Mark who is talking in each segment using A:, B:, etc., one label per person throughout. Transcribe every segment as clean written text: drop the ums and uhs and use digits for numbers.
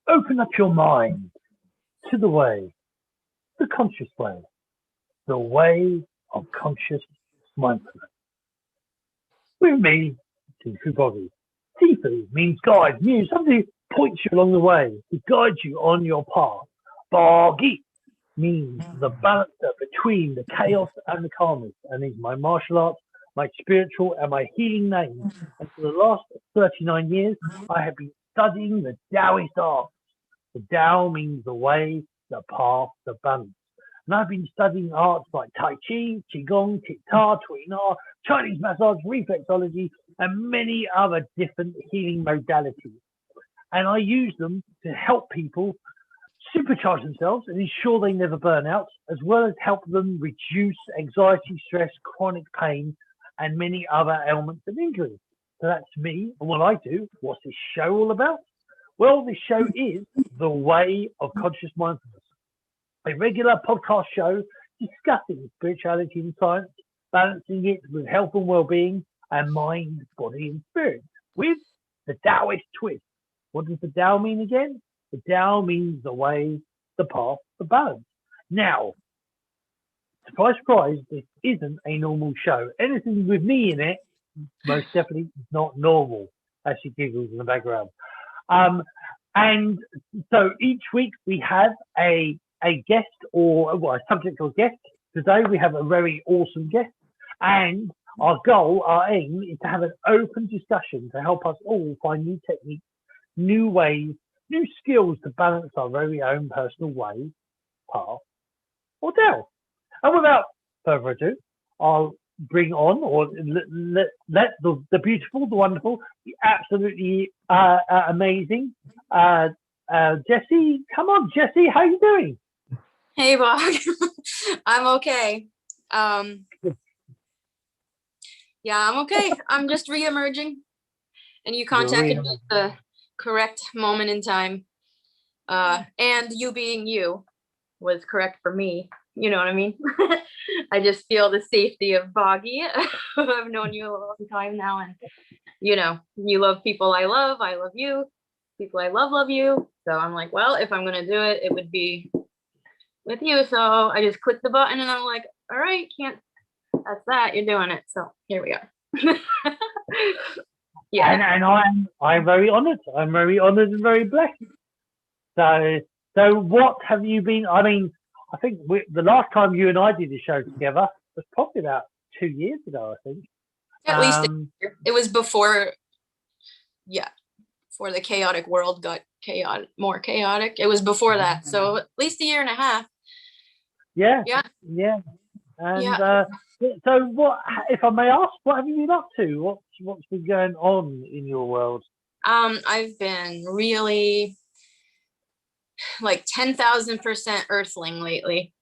A: Open up your mind to the way, the conscious way, the way of conscious mindfulness. With me, Tifu Body. Tifu means guide, muse, something points you along the way, to guide you on your path. Bagi means the balancer between the chaos and the calmness, and is my martial arts, my spiritual, and my healing name. And for the last 39 years, I have been studying the Taoist art. The Tao means the way, the path, the balance. And I've been studying arts like Tai Chi, Qigong, Tic Tac, Tui Na, Chinese massage, reflexology, and many other different healing modalities. And I use them to help people supercharge themselves and ensure they never burn out, as well as help them reduce anxiety, stress, chronic pain, and many other ailments and injuries. So that's me and what I do. What's this show all about? Well, this show is The Way of Conscious Mindfulness, a regular podcast show discussing spirituality and science, balancing it with health and well-being, and mind, body, and spirit, with the Taoist twist. What does the Tao mean again? The Tao means the way, the path, the balance. Now, surprise, surprise, this isn't a normal show. Anything with me in it, most definitely is not normal, as she giggles in the background. And so each week we have a guest or well, a subject or guest. Today we have a very awesome guest, and our goal, our aim, is to have an open discussion to help us all find new techniques, new ways, new skills to balance our very own personal way, path, or Tao. And without further ado, I'll bring on or let the beautiful, the wonderful, the absolutely amazing Jessie. Come on, Jessie, how you doing?
B: Hey, Bob. I'm okay. Yeah, I'm okay. I'm just re-emerging, and you contacted me at the correct moment in time. And you being you was correct for me. You know what I mean? I just feel the safety of Boggy. I've known you a long time now, and you love people I love you. People I love you. So I'm like, well, if I'm gonna do it, it would be with you. So I just clicked the button, and I'm like, all right, can't. That's that. You're doing it. So here we are.
A: Yeah, and I'm very honoured. I'm very honoured and very blessed. So what have you been? I mean, I think the last time you and I did a show together was probably about 2 years ago, I think.
B: At least it was before, before the chaotic world got more chaotic. It was before that, so at least a year and a half.
A: Yeah. And so, what, if I may ask, what have you been up to? What's been going on in your world?
B: I've been really like 10,000% earthling lately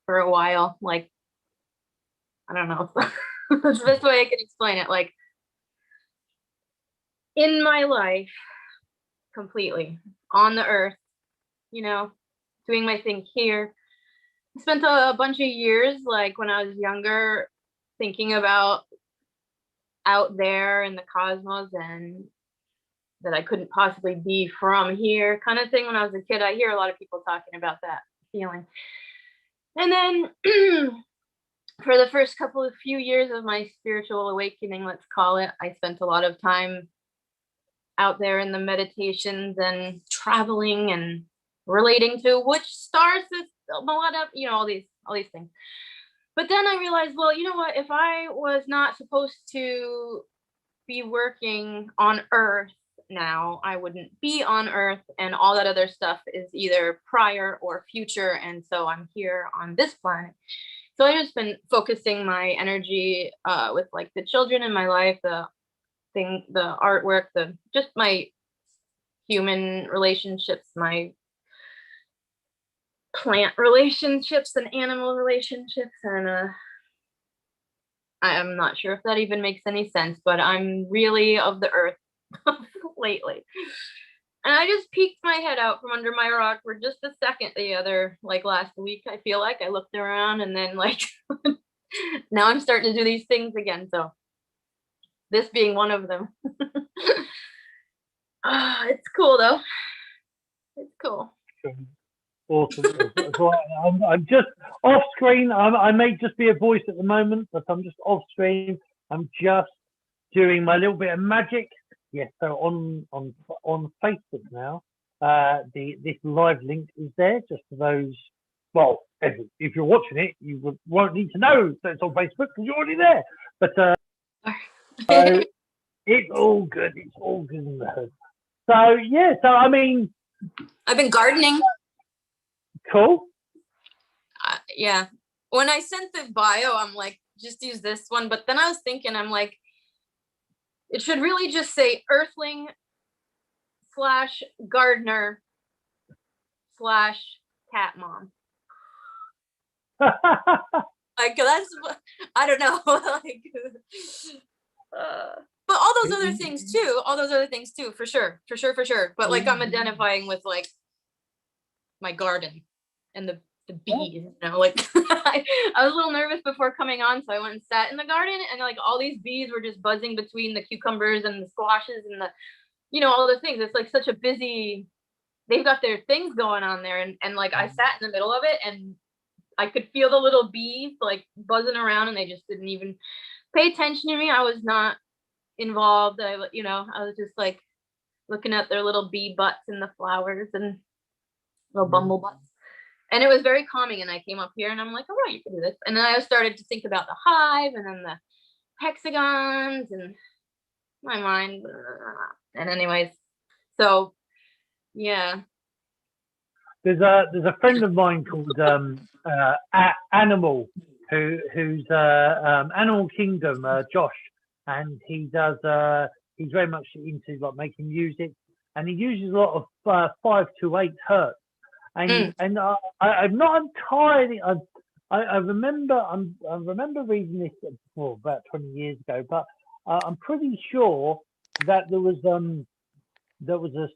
B: for a while. Like, I don't know. That's the best way I can explain it. Like, in my life, completely on the earth, doing my thing here. I spent a bunch of years, like when I was younger, thinking about out there in the cosmos and that I couldn't possibly be from here kind of thing. When I was a kid, I hear a lot of people talking about that feeling. And then for the first few years of my spiritual awakening, let's call it, I spent a lot of time out there in the meditations and traveling and relating to which star system, all these things. But then I realized, well, you know what, if I was not supposed to be working on Earth now, I wouldn't be on Earth, and all that other stuff is either prior or future, and so I'm here on this planet. So I've just been focusing my energy with like the children in my life, the artwork, just my human relationships, my plant relationships and animal relationships, and I'm not sure if that even makes any sense, but I'm really of the earth lately. And I just peeked my head out from under my rock for just a second last week. I feel like I looked around, and then now I'm starting to do these things again. So this being one of them. It's cool though. It's cool.
A: Awesome. So I'm just off screen. I may just be a voice at the moment, but I'm just off screen. I'm just doing my little bit of magic. Yes. So on Facebook now, this live link is there just for those. Well, if you're watching it, you won't need to know that it's on Facebook because you're already there. But so it's all good. It's all good in the hood. So yeah. So I mean,
B: I've been gardening.
A: Cool.
B: Yeah. When I sent the bio, I'm like, just use this one. But then I was thinking, I'm like, it should really just say Earthling / gardener / cat mom. Like that's, I don't know. Like, but all those other things too, for sure. But like, I'm identifying with like my garden and the bees, you know, like I was a little nervous before coming on, so I went and sat in the garden, and like all these bees were just buzzing between the cucumbers and the squashes and the, you know, all the things. It's like such a busy, they've got their things going on there, and like I sat in the middle of it, and I could feel the little bees like buzzing around, and they just didn't even pay attention to me. I was not involved. I was just like looking at their little bee butts in the flowers and little bumble butts. And it was very calming. And I came up here and I'm like, all right, you can do this. And then I started to think about the hive and then the hexagons, and my mind. And anyways, so yeah.
A: There's a friend of mine called Animal, who's Animal Kingdom, Josh, and he does he's very much into like making music, and he uses a lot of 5 to 8 hertz. And I'm not entirely. I remember reading this about 20 years ago, but I'm pretty sure that there was a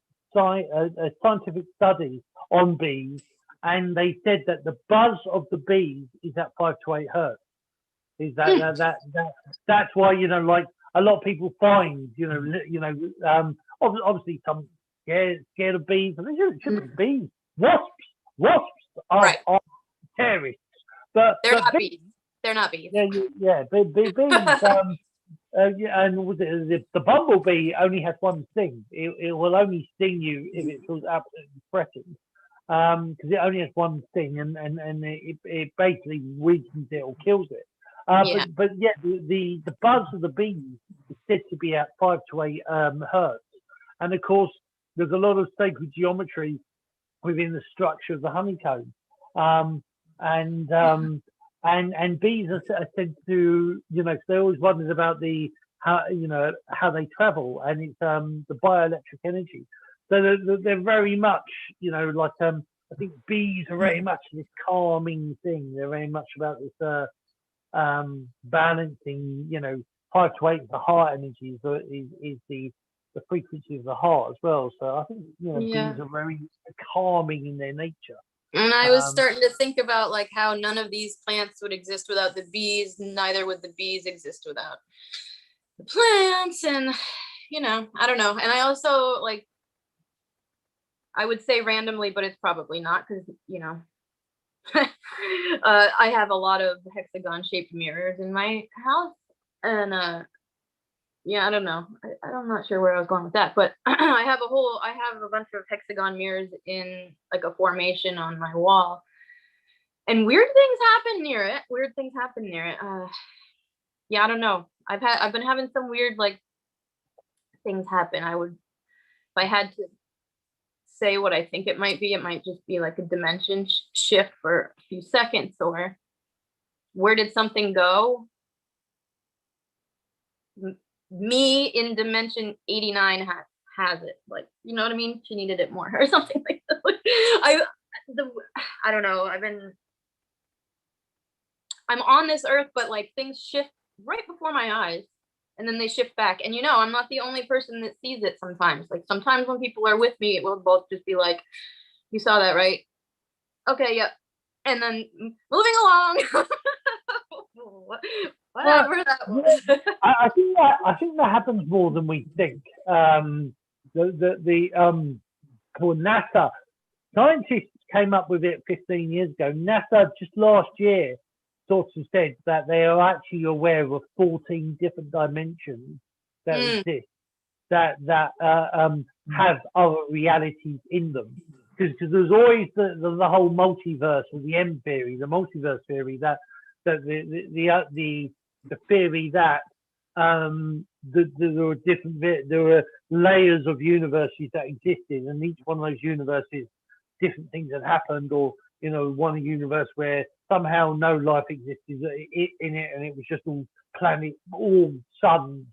A: scientific study on bees, and they said that the buzz of the bees is at 5 to 8 hertz. Is that's why, you know, like a lot of people find, obviously some scared of bees, and they shouldn't be bees. Wasps are terrorists, but
B: they're not bees. They're not bees.
A: Yeah, bees. And the bumblebee only has one sting. It will only sting you if it feels absolutely threatened, because it only has one sting, and it basically weakens it or kills it. But the buzz of the bees is said to be at 5 to 8 hertz, and of course there's a lot of sacred geometry within the structure of the honeycomb, and bees are said to, you know, they always wondered about how they travel, and it's the bioelectric energy. So they're very much, you know, like I think bees are very much this calming thing. They're very much about this balancing, you know, 5 to 8 the heart energy is the frequency of the heart as well. So I think, you know, bees are very calming in their nature.
B: And I was starting to think about like how none of these plants would exist without the bees, neither would the bees exist without the plants, and you know, I don't know. And I also, like, I would say randomly, but it's probably not, because you know, I have a lot of hexagon shaped mirrors in my house, and yeah, I don't know. I'm not sure where I was going with that, but I have a bunch of hexagon mirrors in like a formation on my wall, and weird things happen near it. Yeah, I don't know. I've been having some weird like things happen. If I had to say what I think it might just be like a dimension shift for a few seconds, or where did something go? Me in dimension 89 has it, like, you know what I mean? She needed it more or something like that. I don't know. I'm on this earth, but like things shift right before my eyes, and then they shift back. And you know, I'm not the only person that sees it sometimes. Like sometimes when people are with me, it will both just be like, you saw that, right? Okay, yep. And then moving along. Whatever that was.
A: I think that happens more than we think. NASA Scientists came up with it 15 years ago. NASA just last year sort of said that they are actually aware of 14 different dimensions that exist that have other realities in them. Because there's always the whole multiverse, or the M theory, the multiverse theory, that the theory that there are layers of universes that existed, and each one of those universes, different things had happened, or one universe where somehow no life existed in it, and it was just all planets, all suns,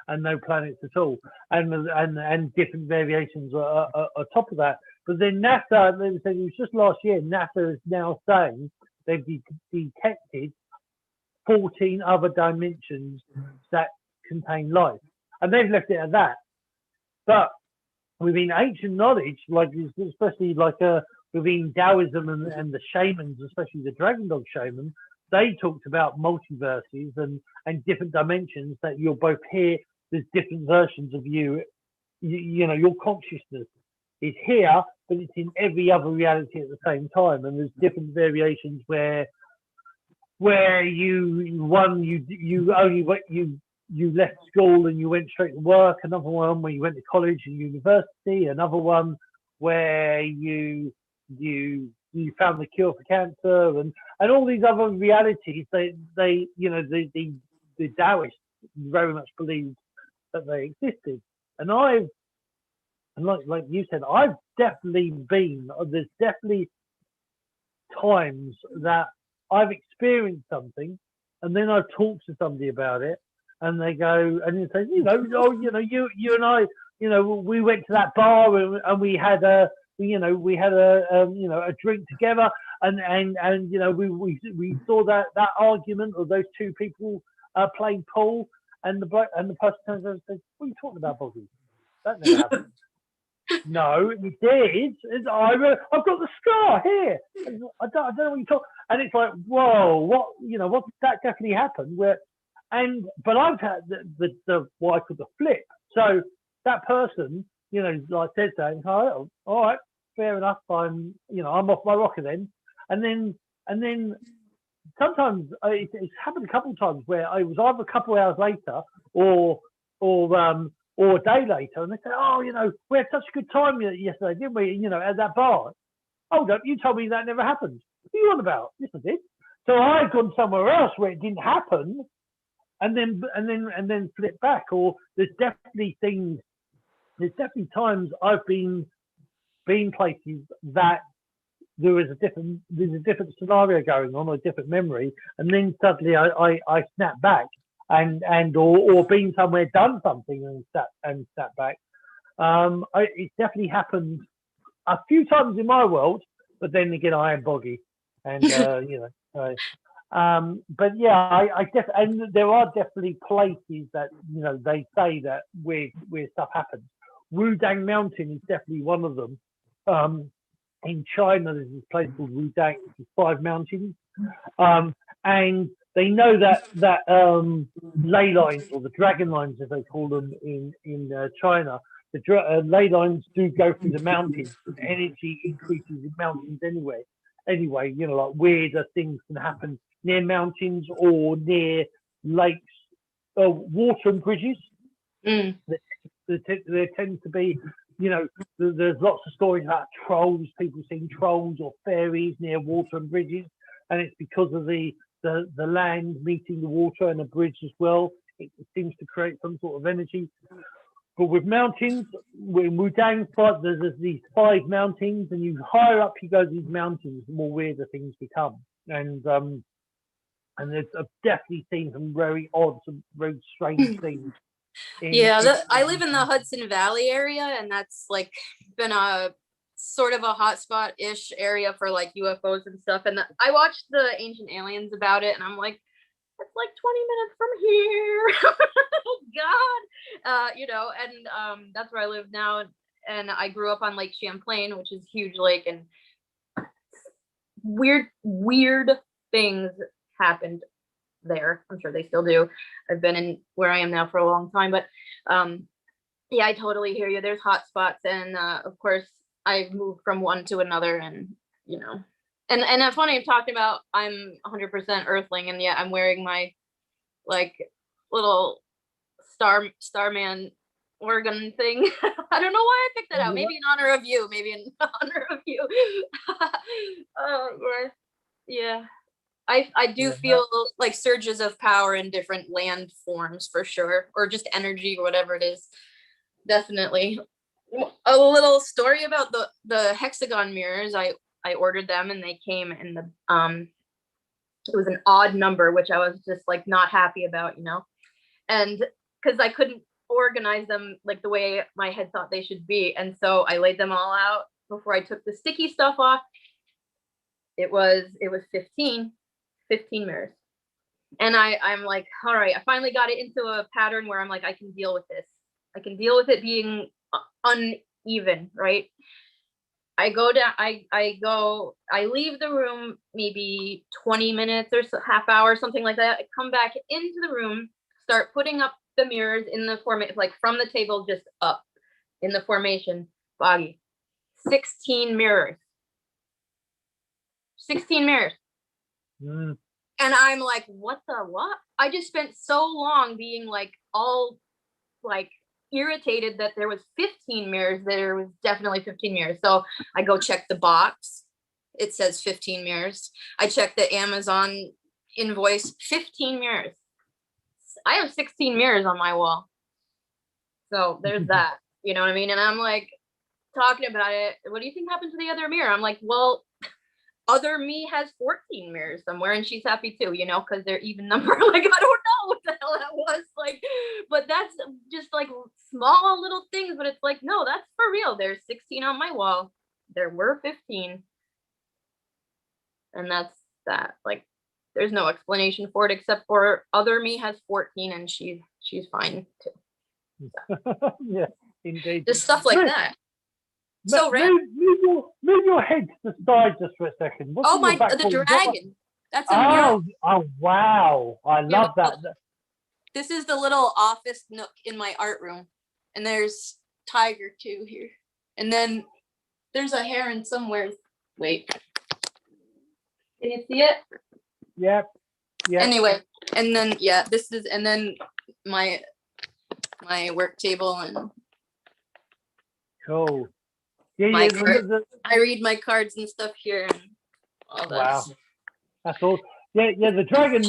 A: and no planets at all, and different variations on top of that. But then NASA, they said it was just last year, NASA is now saying they've detected 14 other dimensions that contain life, and they've left it at that. But within ancient knowledge, like especially like within Taoism and the shamans, especially the dragon dog shaman, they talked about multiverses and different dimensions, that you're both here. There's different versions of you. Your consciousness is here, but it's in every other reality at the same time, and there's different variations where you left school and you went straight to work, another one where you went to college and university, another one where you found the cure for cancer, and all these other realities. The Taoists very much believed that they existed, and like you said, I've definitely been. There's definitely times that I've experienced something, and then I've talked to somebody about it, and they go, and they say, you and I, we went to that bar and we had a drink together, and we saw that argument of those two people playing pool, and the person turns around and says, "What are you talking about, Bobby? That never happened." No, it did. I've got the scar here. I don't know what you're talking. And it's like, whoa, what? That definitely happened. But I've had the what I call the flip. So that person, like says that, oh, all right, fair enough. I'm off my rocker then. And then sometimes it's happened a couple of times where I was either a couple of hours later or a day later, and they say, "Oh, we had such a good time yesterday, didn't we? At that bar." Hold up, you told me that never happened. What are you on about? Yes, I did. So I've gone somewhere else where it didn't happen, and then flip back. Or there's definitely times I've been places that there's a different scenario going on, or a different memory, and then suddenly I snap back. Or been somewhere, done something, and sat back. It's definitely happened a few times in my world, but then again, I am boggy, and but yeah, and there are definitely places that they say that where stuff happens. Wudang Mountain is definitely one of them. In China, there's this place called Wudang, which is 5 mountains, and they know that ley lines, or the dragon lines as they call them in China, the ley lines do go through the mountains. Energy increases in mountains anyway, like weirder things can happen near mountains or near lakes, water and bridges. There tends to be, there's lots of stories about trolls, people seeing trolls or fairies near water and bridges, and it's because of the land meeting the water and the bridge as well. It seems to create some sort of energy. But with mountains, in Wudang, there's these 5 mountains, and you higher up you go these mountains, the more weirder things become. And I've definitely seen some very odd, some very strange things.
B: I live in the Hudson Valley area, and that's like been a sort of a hotspot-ish area for like UFOs and stuff. And I watched the Ancient Aliens about it, and I'm like, it's like 20 minutes from here. God, and that's where I live now. And I grew up on Lake Champlain, which is a huge lake, and weird things happened there. I'm sure they still do. I've been in where I am now for a long time, but yeah, I totally hear you. There's hot spots, and of course, I've moved from one to another, and you know, and it's funny, I'm talking about I'm 100% Earthling, and yet I'm wearing my like little starman organ thing. I don't know why I picked that out. Maybe in honor of you. Maybe in honor of you. Yeah. I do feel like surges of power in different land forms for sure, or just energy or whatever it is. Definitely. A little story about the hexagon mirrors. I ordered them and they came in the it was an odd number, which I was just like not happy about, you know, and because I couldn't organize them like the way my head thought they should be, and so I laid them all out before I took the sticky stuff off. It was 15 mirrors, and I'm like, all right, I finally got it into a pattern where I'm like, I can deal with this. I can deal with it being uneven, right? I go down, I leave the room maybe 20 minutes or so, half hour, something like that. I come back into the room, start putting up the mirrors in the formation, like from the table, just up in the formation. Boggy, 16 mirrors. 16 mirrors. And I'm like, what? I just spent so long being like all like irritated that there was 15 mirrors. There was definitely 15 mirrors. So I go check the box. It says 15 mirrors. I check the Amazon invoice, 15 mirrors. I have 16 mirrors on my wall. So there's that, you know what I mean? And I'm like talking about it. What do you think happened to the other mirror? I'm like, well, other me has 14 mirrors somewhere and she's happy too, you know, because they're even number. Like, I don't know what the hell that was, like, but that's just like small little things. But it's like, no, that's for real. There's 16 on my wall. There were 15, and that's that. Like, there's no explanation for it except for other me has 14 and she's fine too. So.
A: Yeah, indeed.
B: Just stuff like that. So
A: move your head to the side just for a second.
B: What's the dragon. That's a mirror.
A: Oh wow! I love that.
B: This is the little office nook in my art room, and there's tiger too here, and then there's a heron somewhere. Wait, can you see it?
A: Yep. Yeah.
B: Anyway, and then this is, and then my work table and.
A: Cool.
B: Yeah, I read my cards and stuff here and all that.
A: Wow, that's all. Yeah. The dragon,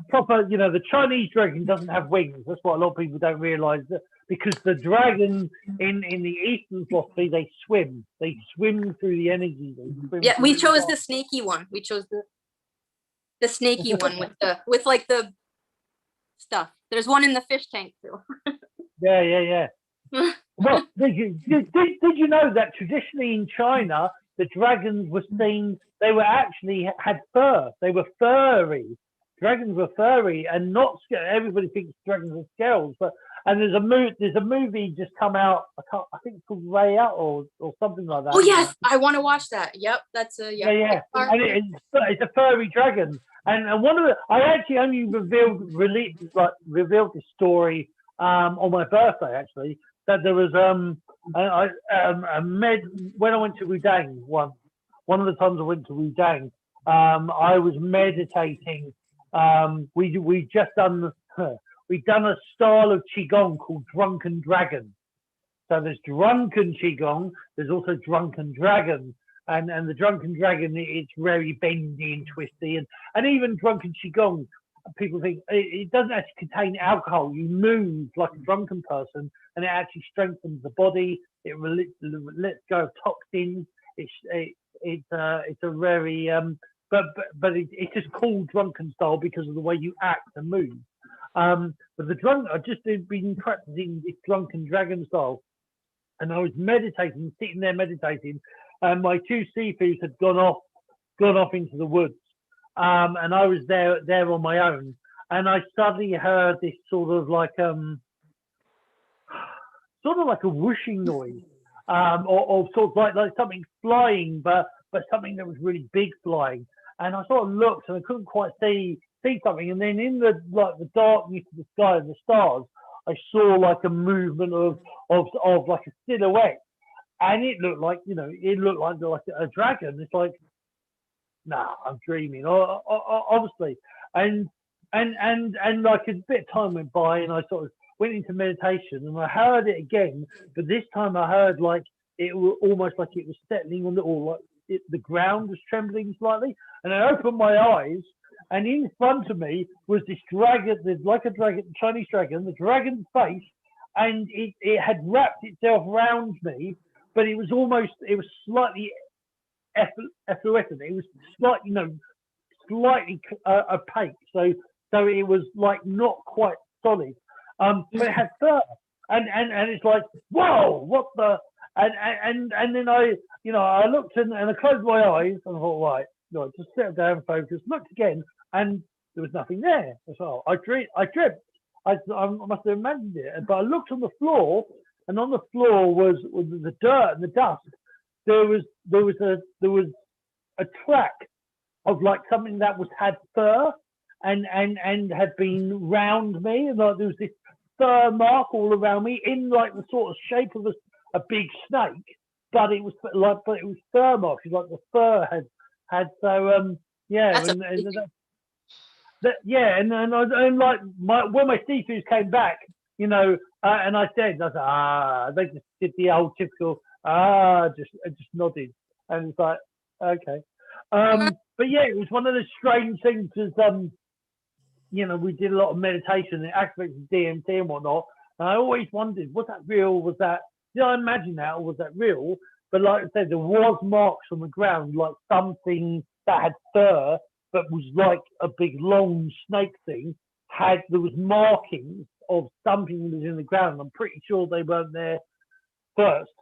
A: proper. You know, the Chinese dragon doesn't have wings. That's what a lot of people don't realise. Because the dragon in the Eastern philosophy, they swim. They swim through the energy.
B: Yeah, we chose the snaky one. We chose the snaky one with like the stuff. There's one in the fish tank too.
A: Yeah. Well, did you know that traditionally in China, the dragons were seen, they were actually had fur. They were furry. Dragons were furry and not scary. Everybody thinks dragons are scales, and there's a movie just come out. I think it's called Way Out or something like that.
B: Oh yes, I want to watch that. Yep, that's a
A: yeah. And it's a furry dragon. And one of I actually only revealed this story on my birthday actually. That there was when I went to Wudang one of the times I went to Wudang, I was meditating. We'd done a style of qigong called Drunken Dragon. So there's drunken qigong, there's also drunken dragon, and the drunken dragon, it's very bendy and twisty, and even drunken qigong. People think it doesn't actually contain alcohol. You move like a drunken person, and it actually strengthens the body. It lets go of toxins. It's a very but it's just called drunken style because of the way you act and move. But I've just been practicing this drunken dragon style, and I was sitting there meditating, and my two Sifus had gone off into the woods. And I was there on my own, and I suddenly heard this sort of like a whooshing noise, or sort of like something flying, but something that was really big flying. And I sort of looked, and I couldn't quite see something. And then in the darkness of the sky and the stars, I saw like a movement of like a silhouette. and it looked like, it looked like a dragon. It's like, nah, I'm dreaming, obviously. And like a bit of time went by, and I sort of went into meditation, and I heard it again, but this time I heard like it was almost like it was settling on the ground was trembling slightly, and I opened my eyes, and in front of me was this dragon, like a dragon, Chinese dragon, the dragon's face, and it had wrapped itself around me, but it was slightly effluent. It was slightly opaque, so it was like not quite solid, but it had fur, and it's like, whoa, what the, and then I looked and I closed my eyes and I thought, right, just settle down, focus, looked again, and there was nothing there. So I dreamt. I must have imagined it, but I looked on the floor, and on the floor was the dirt and the dust. There was a track of like something that had fur and had been round me, and like there was this fur mark all around me in like the sort of shape of a big snake, but it was fur marks, like the fur had so yeah. And like when my seafood came back, and I said, they just did the old typical just nodded, and it's like, okay. But yeah, it was one of those strange things, because we did a lot of meditation and aspects of DMT and whatnot, and I always wondered, was that real? Did I imagine that, or was that real? But like I said, there was marks on the ground, like something that had fur, but was like a big long snake thing. There was markings of something that was in the ground. I'm pretty sure they weren't there first.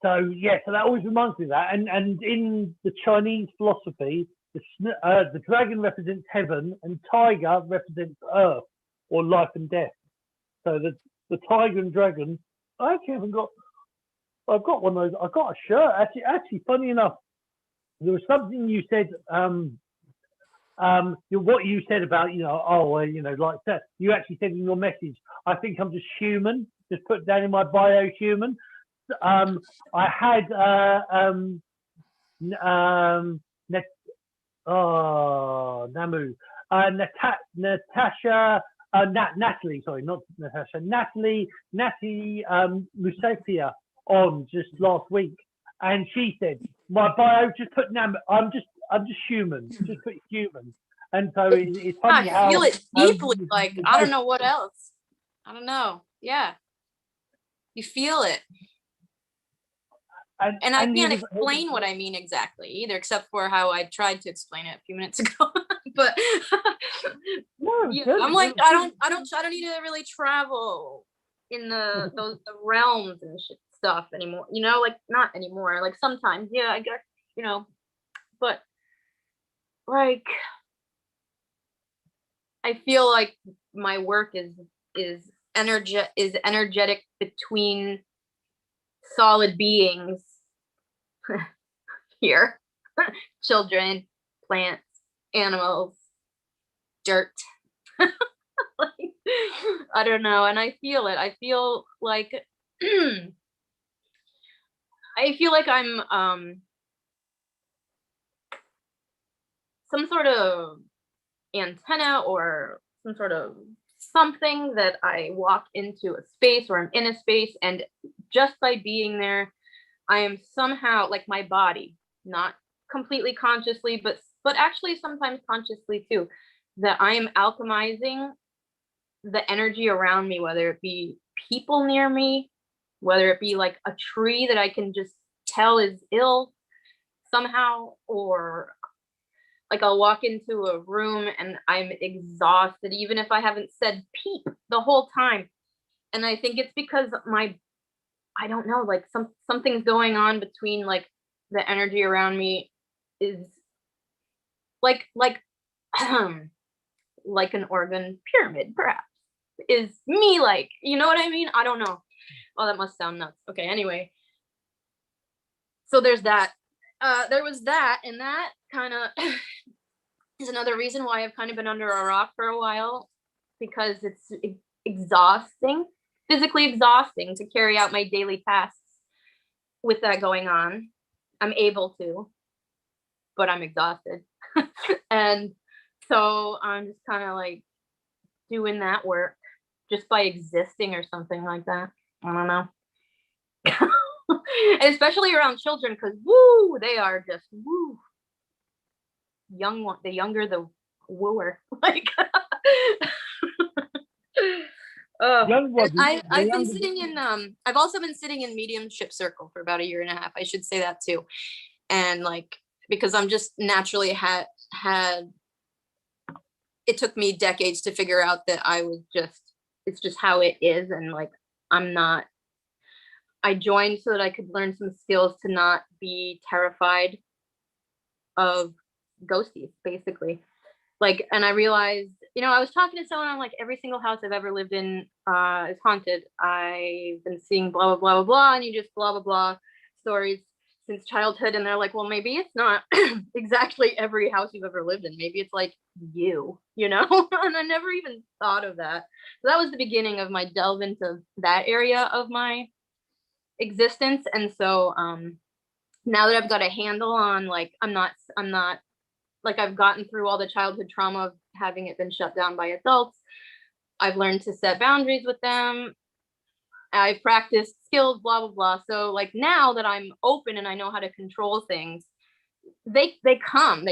A: So yeah, so that always reminds me of that. And in the Chinese philosophy, the dragon represents heaven, and tiger represents earth, or life and death. So the tiger and dragon. I actually haven't got. I've got one of those. I've got a shirt. Actually, funny enough, there was something you said. What you said about, like that. You actually said in your message, I think I'm just human. Just put down in my bio, human. I had Namu, Natasha, Natalie, sorry, not Natasha, Natalie Musafia on just last week, and she said my bio, just put Namu. I'm just human. Just put human. And so it's funny
B: I feel it deeply. Like, I don't know what else. I don't know. Yeah, you feel it. And I can't explain what I mean exactly either, except for how I tried to explain it a few minutes ago. But I'm like, I don't need to really travel in the realms and stuff anymore. Like, not anymore. Like sometimes, yeah, I guess, but like I feel like my work is energetic between solid beings here. Children, plants, animals, dirt. Like, I don't know, and I feel it. I feel like I'm some sort of antenna, or some sort of something that I walk into a space, or I'm in a space, and just by being there, I am somehow, like, my body, not completely consciously, but actually sometimes consciously too, that I am alchemizing the energy around me, whether it be people near me, whether it be like a tree that I can just tell is ill somehow, or like I'll walk into a room and I'm exhausted, even if I haven't said peep the whole time. And I think it's because I don't know, like something's going on between, like, the energy around me is like like an organ pyramid, perhaps, is me, like, you know what I mean? I don't know. Oh, that must sound nuts. Okay, anyway. So there's that. There was that, and that kind of is another reason why I've kind of been under a rock for a while, because it's exhausting, physically exhausting, to carry out my daily tasks with that going on. I'm able to, but I'm exhausted. And so I'm just kind of like doing that work just by existing or something like that. I don't know. And especially around children, because woo, they are just woo. The younger the wooer. Like I've been sitting in I've also been sitting in mediumship circle for about 1.5 years. I should say that too. And like, because I'm just naturally had it took me decades to figure out that it's just how it is. And like, I joined so that I could learn some skills to not be terrified of ghosties, basically. Like, and I realized, I was talking to someone, I'm like, every single house I've ever lived in is haunted. I've been seeing blah, blah, blah, blah, blah, and you just blah, blah, blah stories since childhood. And they're like, well, maybe it's not exactly every house you've ever lived in. Maybe it's like you. And I never even thought of that. So that was the beginning of my delve into that area of my existence. And so now that I've got a handle on, like, I'm not like, I've gotten through all the childhood trauma of having it been shut down by adults. I've learned to set boundaries with them. I've practiced skills, blah, blah, blah. So like, now that I'm open and I know how to control things, they come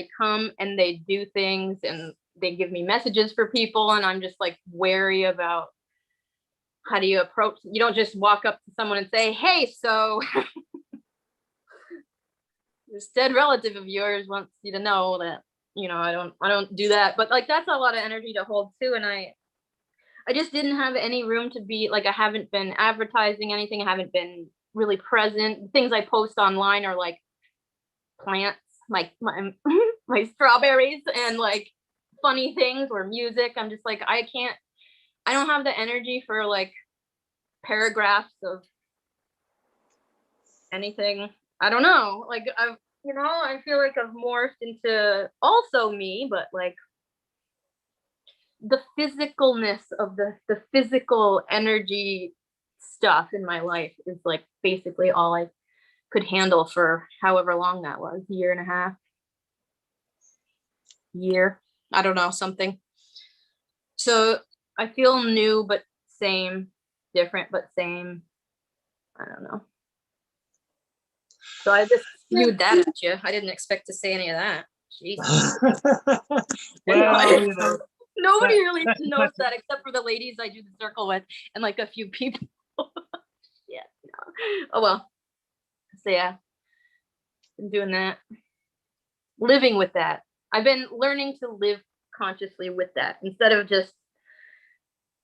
B: and they do things, and they give me messages for people. And I'm just like wary about, how do you approach? You don't just walk up to someone and say, hey, so this dead relative of yours wants you to know that, I don't do that. But like, that's a lot of energy to hold too. And I just didn't have any room to be like, I haven't been advertising anything. I haven't been really present. Things I post online are like plants, my my strawberries, and like funny things or music. I'm just like, I don't have the energy for like paragraphs of anything. I don't know. Like, I feel like I've morphed into also me, but like the physicalness of the physical energy stuff in my life is like basically all I could handle for however long that was, 1.5 years. I don't know, something. So I feel new, but same, different, but same. I don't know. So I just spewed that at you. I didn't expect to say any of that. Jesus.
A: Well,
B: Nobody really knows that except for the ladies I do the circle with and like a few people. Yeah. No. Oh well. So yeah, been doing that. Living with that. I've been learning to live consciously with that instead of just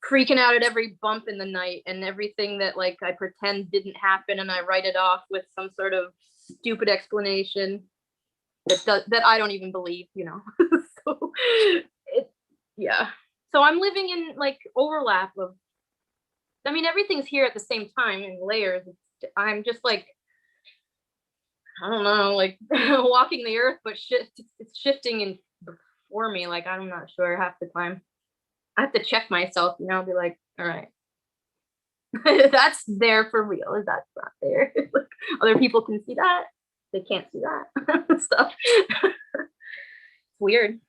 B: freaking out at every bump in the night and everything that like I pretend didn't happen, and I write it off with some sort of stupid explanation that I don't even believe, So yeah. So I'm living in like overlap of, everything's here at the same time in layers. I'm just like, I don't know, like walking the earth, but it's shifting in before me. Like, I'm not sure half the time. I have to check myself, be like, all right, that's there for real. Is that's not there? Like, other people can see that. They can't see that stuff. Weird.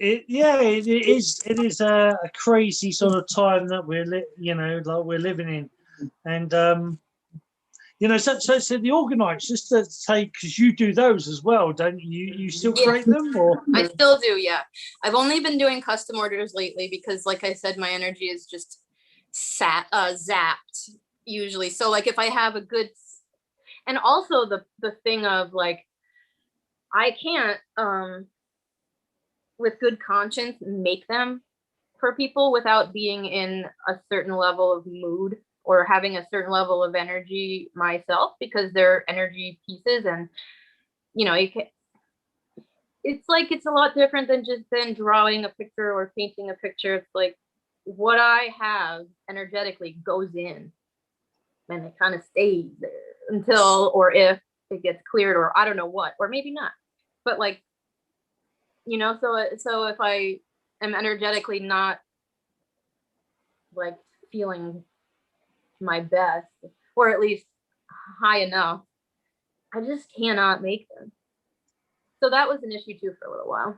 C: It is a crazy sort of time that we're living in, and so the organites, just to say, because you do those as well, don't you? You still create them, or?
B: I still do, yeah. I've only been doing custom orders lately because, like I said, my energy is just zapped usually. So like, if I have a good, and also the thing of like, I can't with good conscience make them for people without being in a certain level of mood or having a certain level of energy myself, because they're energy pieces. And it's like, it's a lot different than just drawing a picture or painting a picture. It's like what I have energetically goes in and it kind of stays there until, or if it gets cleared, or I don't know what, or maybe not, but like, so if I am energetically not like feeling my best, or at least high enough, I just cannot make them. So that was an issue too for a little while.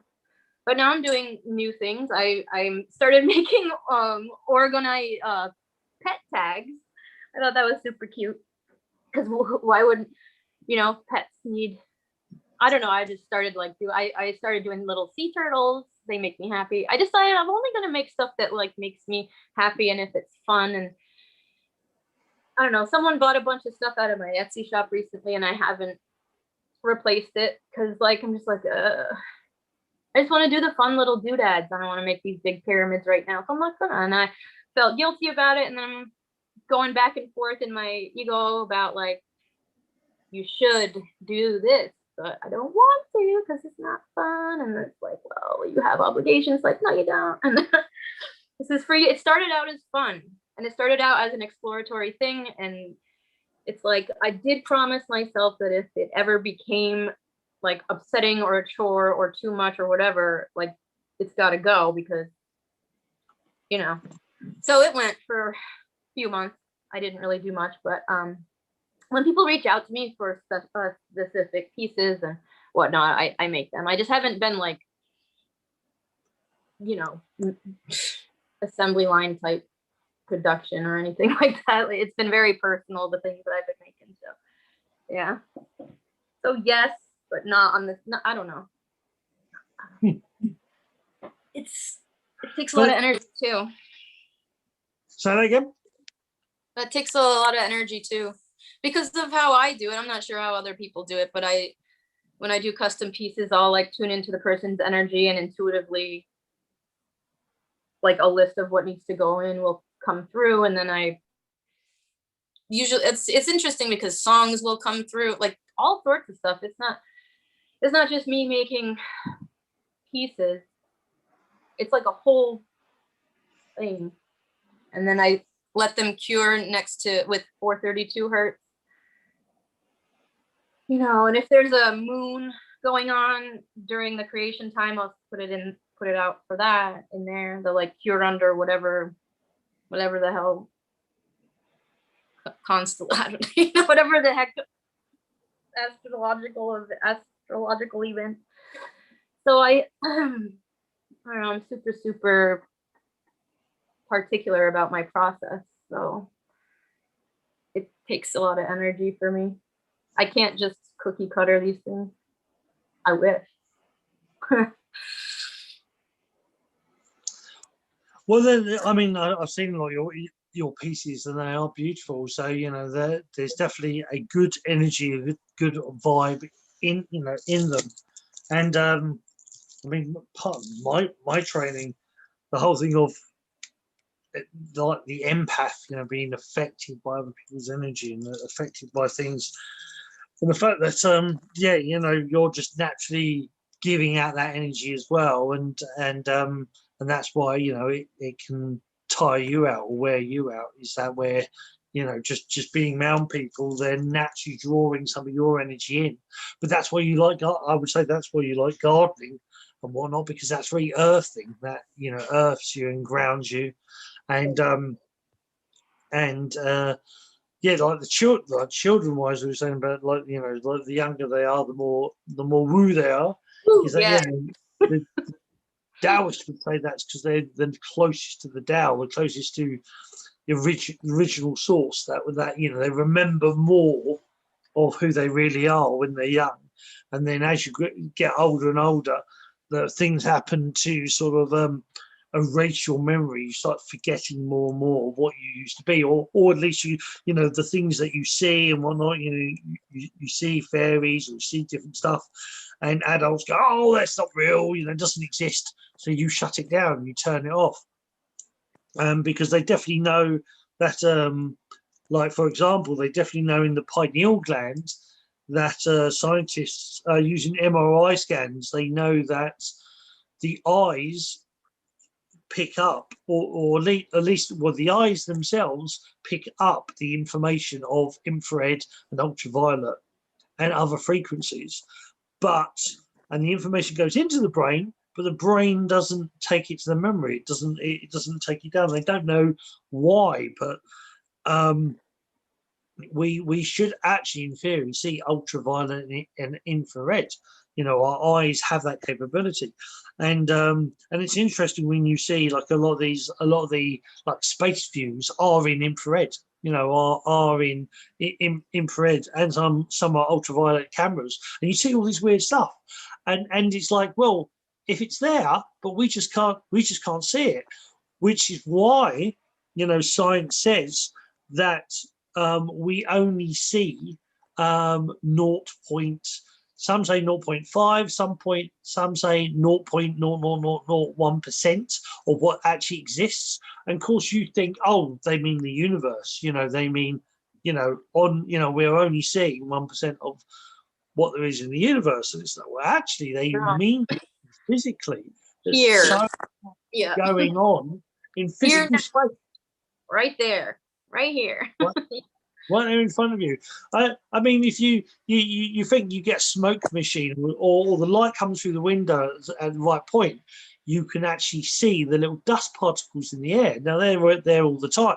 B: But now I'm doing new things. I started making orgonite pet tags. I thought that was super cute, because why wouldn't, you know, pets need, I don't know, I just started like I started doing little sea turtles. They make me happy. I decided I'm only gonna make stuff that like makes me happy, and if it's fun. And I don't know, someone bought a bunch of stuff out of my Etsy shop recently, and I haven't replaced it because like I'm just like I just want to do the fun little doodads. I don't want to make these big pyramids right now, so I'm not gonna. And I felt guilty about it, and then I'm going back and forth in my ego about like, you should do this, but I don't want to because it's not fun. And it's like, well, you have obligations. Like, no, you don't. And this is free. It started out as fun, and it started out as an exploratory thing. And it's like, I did promise myself that if it ever became like upsetting or a chore or too much or whatever, like it's got to go, because, you know. So it went for a few months. I didn't really do much, but when people reach out to me for specific pieces and whatnot, I make them. I just haven't been like, you know, assembly line type production or anything like that. It's been very personal, the things that I've been making. So yeah. So yes, but not on this. No, I don't know. It takes a lot of energy too.
C: Say that again.
B: That takes a lot of energy too, because of how I do it. I'm not sure how other people do it, but when I do custom pieces, I'll like tune into the person's energy, and intuitively, like a list of what needs to go in will come through. And then I usually, it's interesting because songs will come through, like all sorts of stuff. It's not just me making pieces. It's like a whole thing. And then I let them cure with 432 hertz. You know, and if there's a moon going on during the creation time, I'll put it out for that in there. The like cure under whatever the hell constellation, you know, whatever the heck astrological event. So I don't know, I'm super particular about my process, so it takes a lot of energy for me. I can't just cookie cutter these things. I wish.
C: Well, then, I mean, I've seen a lot of your pieces, and they are beautiful. So you know, there's definitely a good energy, a good vibe in them. And I mean, part of my training, the whole thing of like the empath, you know, being affected by other people's energy and affected by things, and the fact that yeah, you know, you're just naturally giving out that energy as well, and that's why, you know, it can tire you out or wear you out. Is that where, you know, just being around people, they're naturally drawing some of your energy in. But that's why you like, I would say that's why you like gardening and whatnot, because that's very earthing, that, you know, earths you and grounds you. And yeah, like the children wise, we were saying about, like, you know, like the younger they are, the more woo they are.
B: Ooh,
C: Is that,
B: yeah.
C: the Taoists would say that's because they're the closest to the Tao, the closest to the original source. That you know, they remember more of who they really are when they're young, and then as you get older and older, the things happen to sort of erase your memory. You start forgetting more and more of what you used to be, or at least you know, the things that you see and whatnot. You know, you see fairies or you see different stuff, and adults go, "Oh, that's not real. You know, it doesn't exist." So you shut it down, you turn it off, because they definitely know that, like for example, they definitely know in the pineal gland that scientists are using MRI scans. They know that the eyes pick up, or at least, well, the eyes themselves pick up the information of infrared and ultraviolet and other frequencies, and the information goes into the brain, but the brain doesn't take it to the memory. It doesn't take it down. They don't know why, but we should actually, in theory, see ultraviolet and infrared. You know, our eyes have that capability, and it's interesting when you see like a lot of the like space views are in infrared. You know, are in infrared, and some are ultraviolet cameras, and you see all this weird stuff, and it's like, well, if it's there, but we just can't see it, which is why, you know, science says that we only see 0. Some say 0.5, some say 0.00001% of what actually exists. And of course, you think, oh, they mean the universe. You know, they mean, you know, we're only seeing 1% of what there is in the universe. And it's like, well, actually, they mean physically. There's
B: Here.
C: so much
B: Yeah.
C: going on in physical space.
B: Right there, right here.
C: Right there in front of you. I mean, if you think you get a smoke machine, or the light comes through the window at the right point, you can actually see the little dust particles in the air. Now they're there all the time.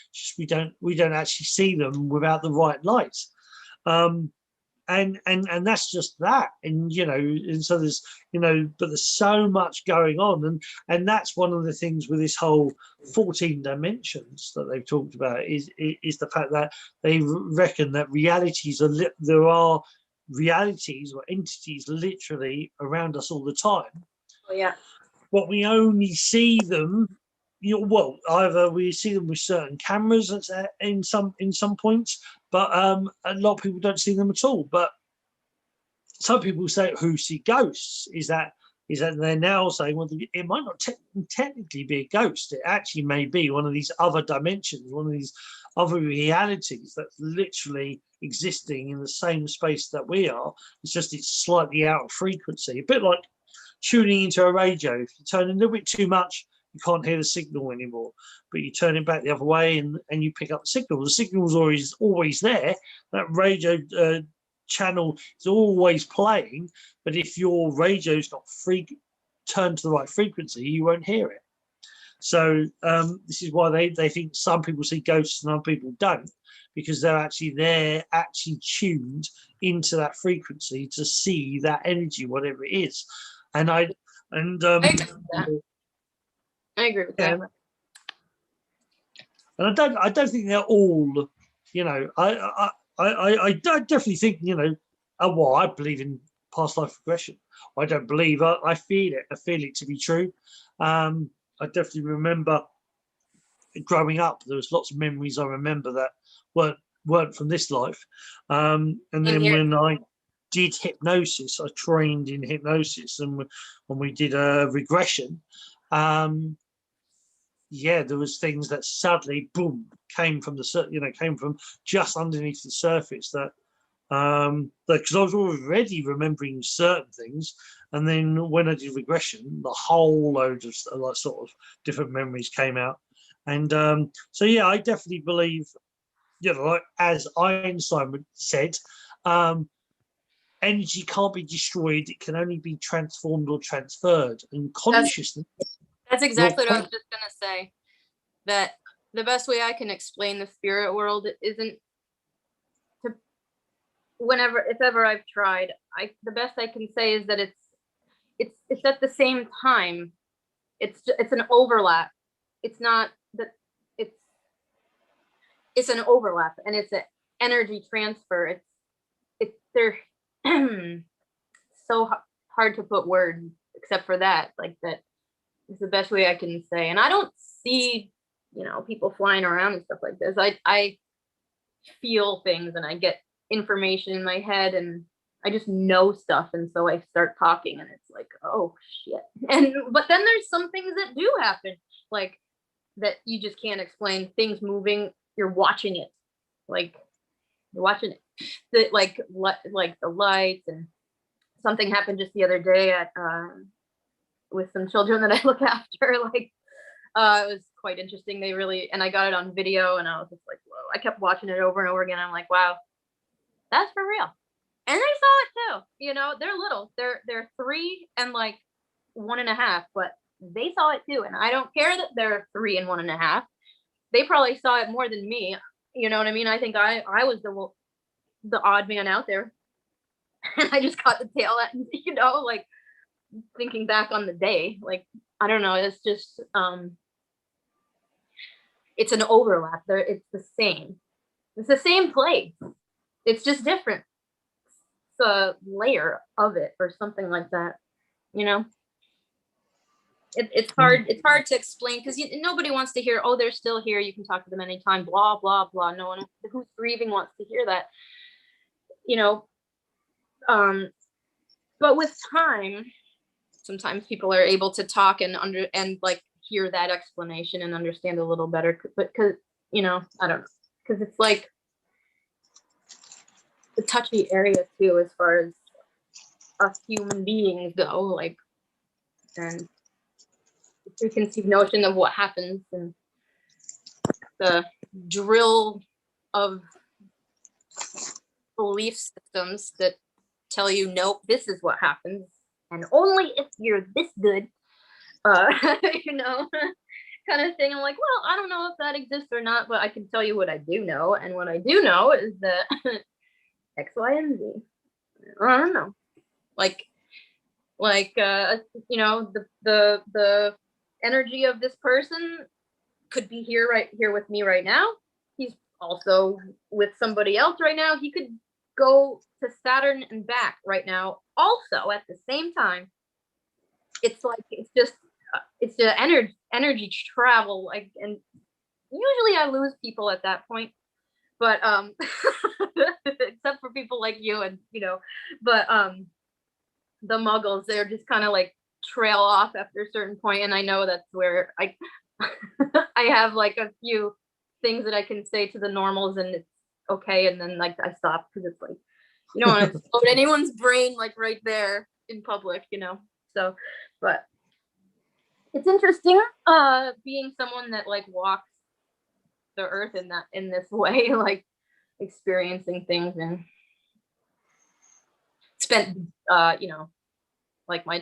C: It's just we don't actually see them without the right light. And that's just that. And you know, and so there's, you know, but there's so much going on, and that's one of the things with this whole 14 dimensions that they've talked about is the fact that they reckon that there are realities or entities literally around us all the time.
B: Oh yeah.
C: But we only see them, you know, well, either we see them with certain cameras in some points, but a lot of people don't see them at all. But some people say who see ghosts is that they're now saying, well, it might not technically be a ghost. It actually may be one of these other dimensions, one of these other realities that's literally existing in the same space that we are. It's just it's slightly out of frequency, a bit like tuning into a radio. If you turn a little bit too much, you can't hear the signal anymore, but you turn it back the other way and you pick up the signal. The signal's always there. That radio channel is always playing, but if your radio's not turned to the right frequency, you won't hear it. So this is why they think some people see ghosts and other people don't, because they're actually tuned into that frequency to see that energy, whatever it is. And I agree
B: with that.
C: And I don't think they're all, you know, I definitely think, you know, well, I believe in past life regression. I don't believe I feel it. I feel it to be true. I definitely remember growing up. There was lots of memories I remember that weren't from this life. And then when I did hypnosis, I trained in hypnosis, and when we did a regression, yeah, there was things that suddenly, boom, came from just underneath the surface that because I was already remembering certain things, and then when I did regression, the whole load of like sort of different memories came out, and so yeah, I definitely believe, you know, like as Einstein said, energy can't be destroyed; it can only be transformed or transferred, and consciousness.
B: That's exactly what I was just gonna say. That the best way I can explain the spirit world isn't to, if ever I've tried, the best I can say is that it's at the same time. It's an overlap. It's not that it's an overlap, and it's an energy transfer. They're so hard to put words except for that. Like that is the best way I can say. And I don't see, you know, people flying around and stuff like this. I feel things and I get information in my head and I just know stuff, and so I start talking and it's like, oh shit. But then there's some things that do happen, like that you just can't explain. Things moving, you're watching it, like you're watching it, like the lights. And something happened just the other day at with some children that I look after. Like it was quite interesting. And I got it on video, and I was just like, whoa. I kept watching it over and over again. I'm like, wow, that's for real. And they saw it too. You know, they're little. They're 3 and like 1.5, but they saw it too. And I don't care that they're 3 and 1.5. They probably saw it more than me. You know what I mean? I think I was the odd man out there. I just caught the tail end, you know, like thinking back on the day, like, I don't know, it's just, it's an overlap there. It's the same place. It's just different. It's a layer of it or something like that, you know? It's hard to explain because nobody wants to hear, oh, they're still here, you can talk to them anytime, blah blah blah. No one who's grieving wants to hear that, you know. But with time, sometimes people are able to talk and like hear that explanation and understand a little better, but because, you know, I don't know, because it's like the touchy area too as far as us human beings go, like, and preconceived notion of what happens and the drill of belief systems that tell you, nope, this is what happens, and only if you're this good, you know, kind of thing. I'm like, well, I don't know if that exists or not, but I can tell you what I do know, and what I do know is that X, Y, and Z. I don't know, like you know, the energy of this person could be here, right here with me right now. He's also with somebody else right now. He could go to Saturn and back right now also at the same time. It's like, it's the energy travel, like, and usually I lose people at that point, but except for people like you and, you know, but the muggles, they're just kind of like trail off after a certain point, and I know that's where I I have like a few things that I can say to the normals and it's okay, and then like I stop because it's like, you don't want to explode anyone's brain like right there in public, you know. So, but it's interesting being someone that like walks the earth in this way, like experiencing things, and spent you know, like my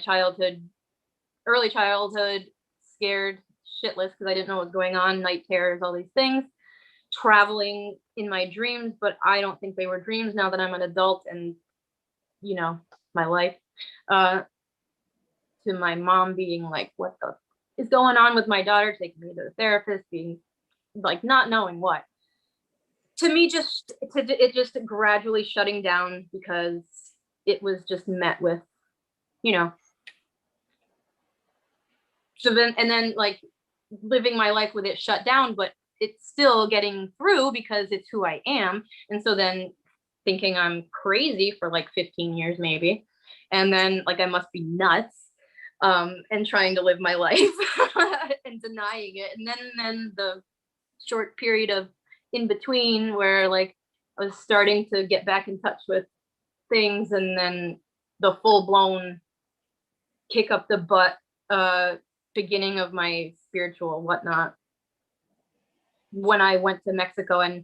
B: early childhood scared shitless because I didn't know what was going on, night terrors, all these things, traveling in my dreams, but I don't think they were dreams now that I'm an adult and, you know, my life, to my mom being like, what the is going on with my daughter, taking me to the therapist, being like not knowing what. To me, it just gradually shutting down because it was just met with, you know, so then, and then like living my life with it shut down, but it's still getting through because it's who I am. And so then thinking I'm crazy for like 15 years maybe, and then like I must be nuts, and trying to live my life and denying it. And then the short period of in between where like I was starting to get back in touch with things, and then the full-blown kick up the butt beginning of my spiritual whatnot when I went to Mexico and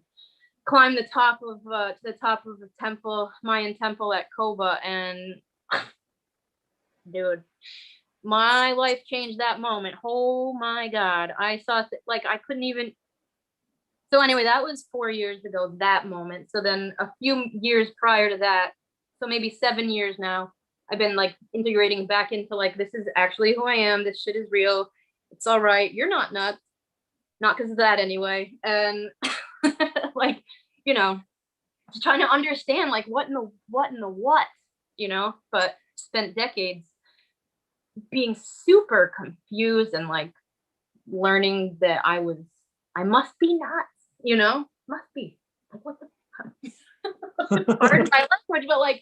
B: climbed the top of to the top of the temple, Mayan temple at Coba, and dude, my life changed that moment. Oh my God, I saw like I couldn't even. So anyway, that was 4 years ago, that moment. So then a few years prior to that, so maybe 7 years now, I've been like integrating back into like, this is actually who I am. This shit is real. It's all right. You're not nuts. Not because of that anyway. And like, you know, just trying to understand like what in the what, you know, but spent decades being super confused and like learning that I must be nuts, you know, must be like, what the pardon my language, but like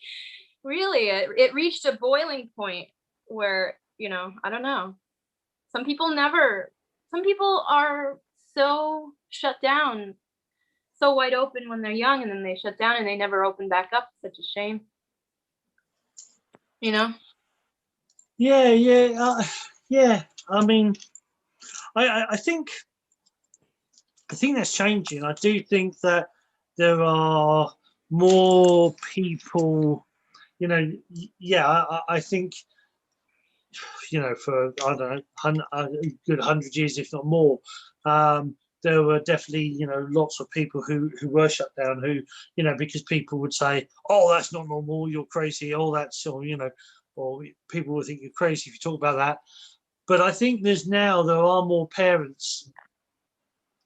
B: really it reached a boiling point where, you know, I don't know, some people are so shut down, so wide open when they're young, and then they shut down and they never open back up. It's such a shame, you know.
C: Yeah. I mean, I think that's changing. I do think that there are more people, you know. Yeah, I think, you know, for I don't know, a good 100 years, if not more, there were definitely, lots of people who were shut down, who, because people would say, oh, that's not normal, you're crazy, oh, that's, or people would think you're crazy if you talk about that. But I think there are more parents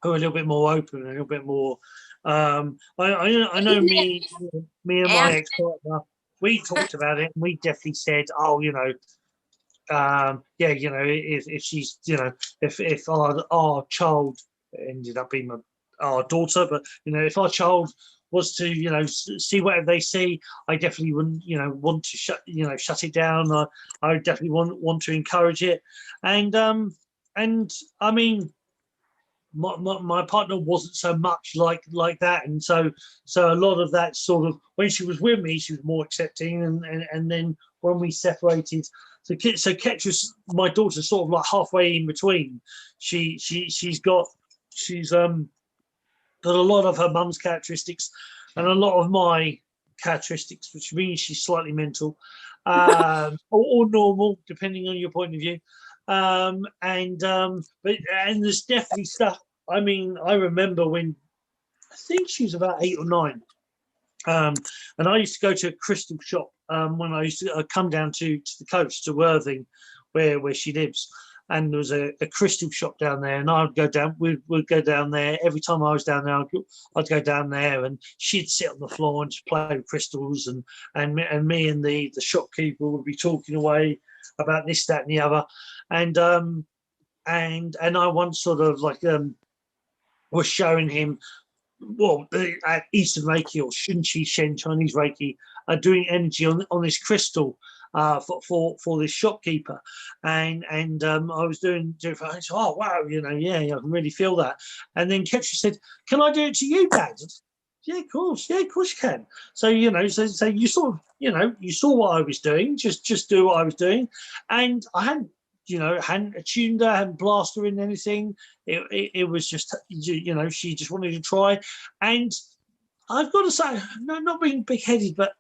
C: who are a little bit more open, a little bit more. I know me and my ex-partner, we talked about it, and we definitely said, oh, if she's, if our child ended up being our daughter, but if our child was to see whatever they see, I definitely wouldn't want to shut it down. I would definitely want to encourage it, and I mean, my partner wasn't so much like that, and so a lot of that sort of, when she was with me, she was more accepting, and then when we separated, so Ketra's, my daughter's sort of like halfway in between. She's got a lot of her mum's characteristics and a lot of my characteristics, which means she's slightly mental, or normal, depending on your point of view. But there's definitely stuff. I mean, I remember when I think she was about 8 or 9, and I used to go to a crystal shop when I used to come down to the coast, to Worthing, where she lives. And there was a crystal shop down there, and I would go down. We'd go down there every time I was down there. I'd go down there, and she'd sit on the floor and just play with crystals, and me and the shopkeeper would be talking away about this, that, and the other, and I once sort of like was showing him, well, Eastern Reiki, or Shinchi Shen Chinese Reiki, doing energy on this crystal for this shopkeeper, and I was doing it for, I said, oh wow, yeah, I can really feel that. And then Ketra said, can I do it to you, Dad? Yeah, of course you can. So so you sort of, you saw what I was doing, just do what I was doing, and I hadn't attuned her, hadn't blasted her in anything. It was just, she just wanted to try. And I've got to say, no, not being big-headed, but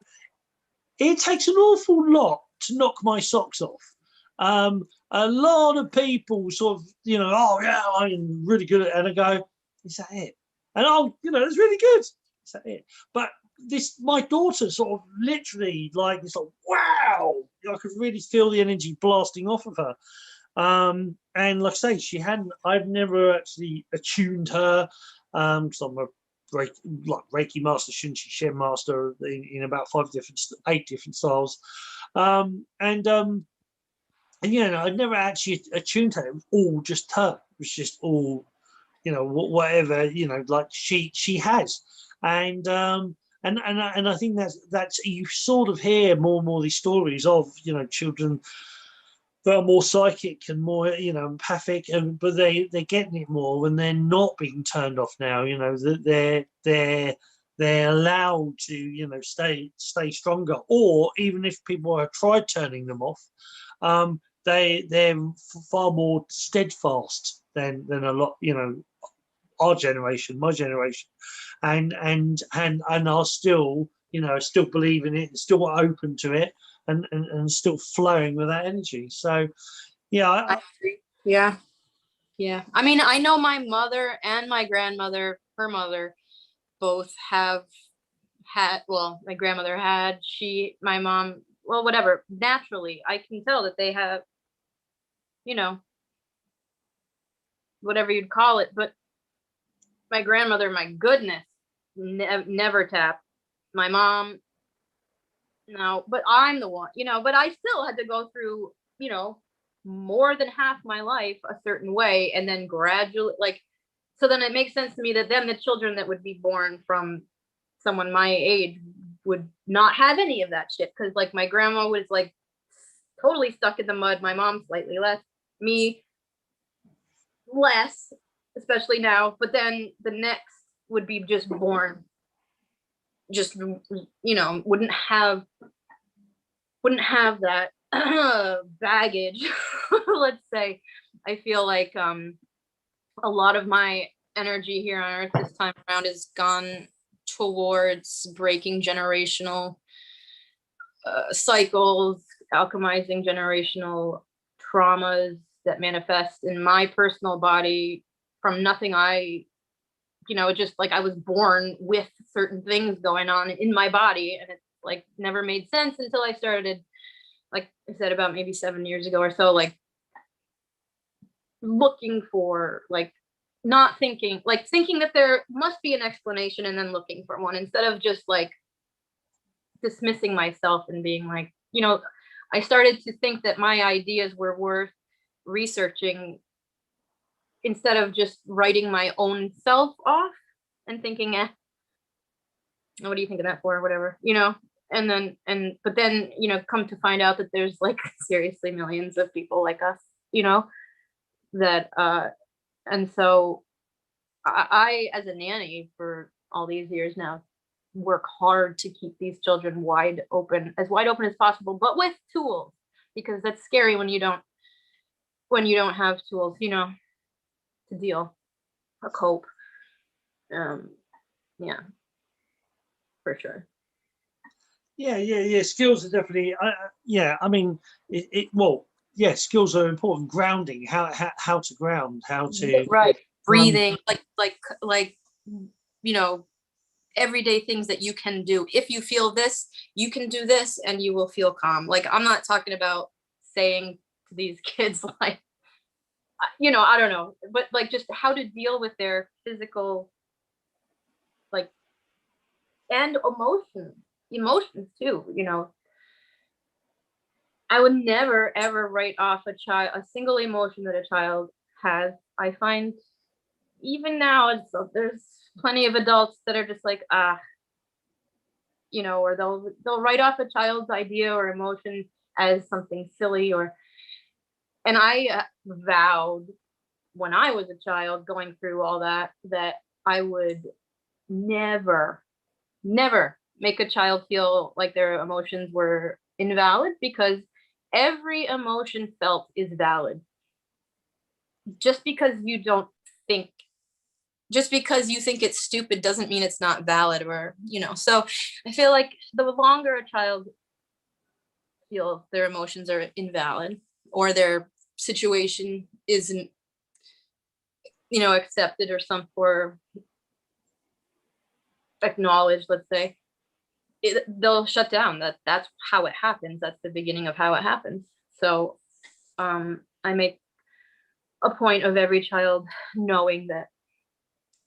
C: it takes an awful lot to knock my socks off. A lot of people sort of, oh yeah, I'm really good at it, and I go, is that it? And it's really good. Is that it? But my daughter sort of literally, like, it's like, wow, I could really feel the energy blasting off of her. And like I say, I've never actually attuned her, because I'm a Reiki master, Shinchi Shen master, in about 8 different styles. I'd never actually attuned her. It was all just her. It was just all, whatever, like she has. And I think that's you sort of hear more and more these stories of, children that are more psychic and more, empathic, but they're getting it more when they're not being turned off now. That they're allowed to, stay stronger. Or even if people have tried turning them off, they're far more steadfast than a lot, our generation, my generation, and are still, still believe in it, still open to it, and still flowing with that energy. So yeah,
B: I agree. Yeah. I mean, I know my mother and my grandmother, her mother, both have had, well, my grandmother had, my mom, well, whatever, naturally, I can tell that they have, whatever you'd call it. But my grandmother, my goodness, never tapped. My mom, no, but I'm the one, but I still had to go through, more than half my life a certain way, and then gradually, so then it makes sense to me that then the children that would be born from someone my age would not have any of that shit, because like my grandma was like totally stuck in the mud, my mom slightly less, me less, especially now, but then the next would be just born, just wouldn't have that baggage. Let's say. I feel like a lot of my energy here on earth this time around has gone towards breaking generational cycles, alchemizing generational traumas that manifest in my personal body from nothing. Just like I was born with certain things going on in my body, and it's like never made sense until I started, like I said, about maybe 7 years ago or so, like looking for, like not thinking, like thinking that there must be an explanation and then looking for one, instead of just like dismissing myself and being like, I started to think that my ideas were worth researching, instead of just writing my own self off and thinking, what do you think of that for, or whatever, but then come to find out that there's like seriously millions of people like us, that and so I as a nanny for all these years now work hard to keep these children as wide open as possible, but with tools, because that's scary when you don't have tools, to deal or cope. Yeah, for sure.
C: Yeah. Skills are definitely. I mean, skills are important. Grounding, how to ground, how to
B: right, breathing, like everyday things that you can do. If you feel this, you can do this, and you will feel calm. Like, I'm not talking about saying to these kids like, I don't know, but like just how to deal with their physical, like, and emotions too. I would never ever write off a single emotion that a child has. I find even now there's plenty of adults that are just like, or they'll write off a child's idea or emotion as something silly, and I vowed when I was a child going through all that I would never make a child feel like their emotions were invalid, because every emotion felt is valid. Just because you think it's stupid doesn't mean it's not valid, or so I feel like the longer a child feels their emotions are invalid, or their situation isn't accepted or acknowledged, let's say, they'll shut down. That's how it happens. That's the beginning of how it happens. So I make a point of every child knowing that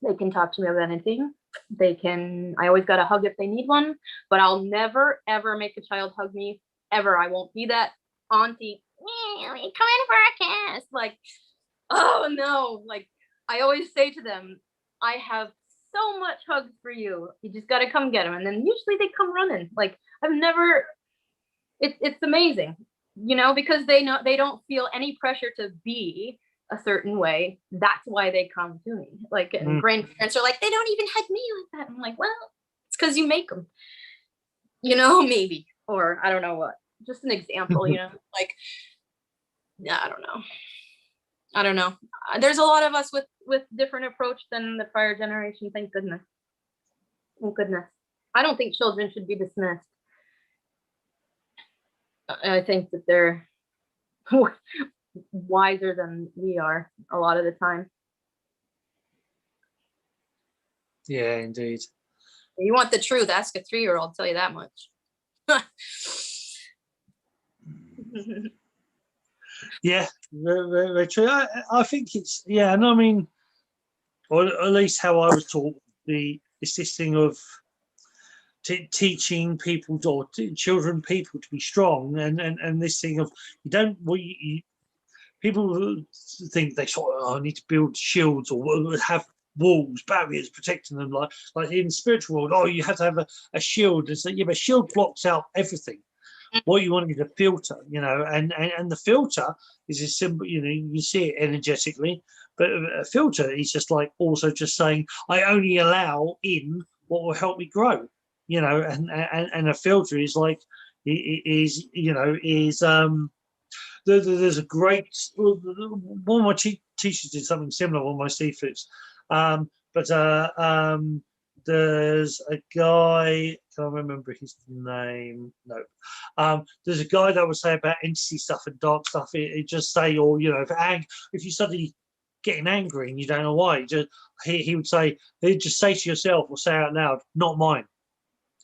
B: they can talk to me about anything. I always got a hug if they need one, but I'll never ever make a child hug me, ever. I won't be that auntie, come in for a kiss, like, oh no. Like, I always say to them, I have so much hugs for you. You just got to come get them. And then usually they come running. Like, it's amazing, because they know they don't feel any pressure to be a certain way. That's why they come to me. Like, and grandparents are like, they don't even hug me like that. I'm like, well, it's because you make them, maybe, or I don't know what. Just an example, like, yeah, I don't know. There's a lot of us with different approach than the prior generation. Thank goodness. I don't think children should be dismissed. I think that they're wiser than we are a lot of the time.
C: Yeah, indeed.
B: If you want the truth, ask a 3-year-old, I'll tell you that much.
C: Yeah, very, very true. I think it's, and I mean, or at least how I was taught, this thing of teaching people or children to be strong, and this thing of people think they sort of need to build shields or have walls, barriers protecting them, like in the spiritual world. Oh, you have to have a shield. And so, yeah, but a shield blocks out everything. What you want is a filter, and the filter is a symbol. You see it energetically, but a filter is just like also just saying, I only allow in what will help me grow, and a filter is like there's a great, one of my teachers did something similar on my seafoods, but there's a guy, can't remember his name. No, there's a guy that would say about entity stuff and dark stuff. It just say, or if you study getting angry and you don't know why. He would say, he'd just say to yourself or say out loud, "Not mine."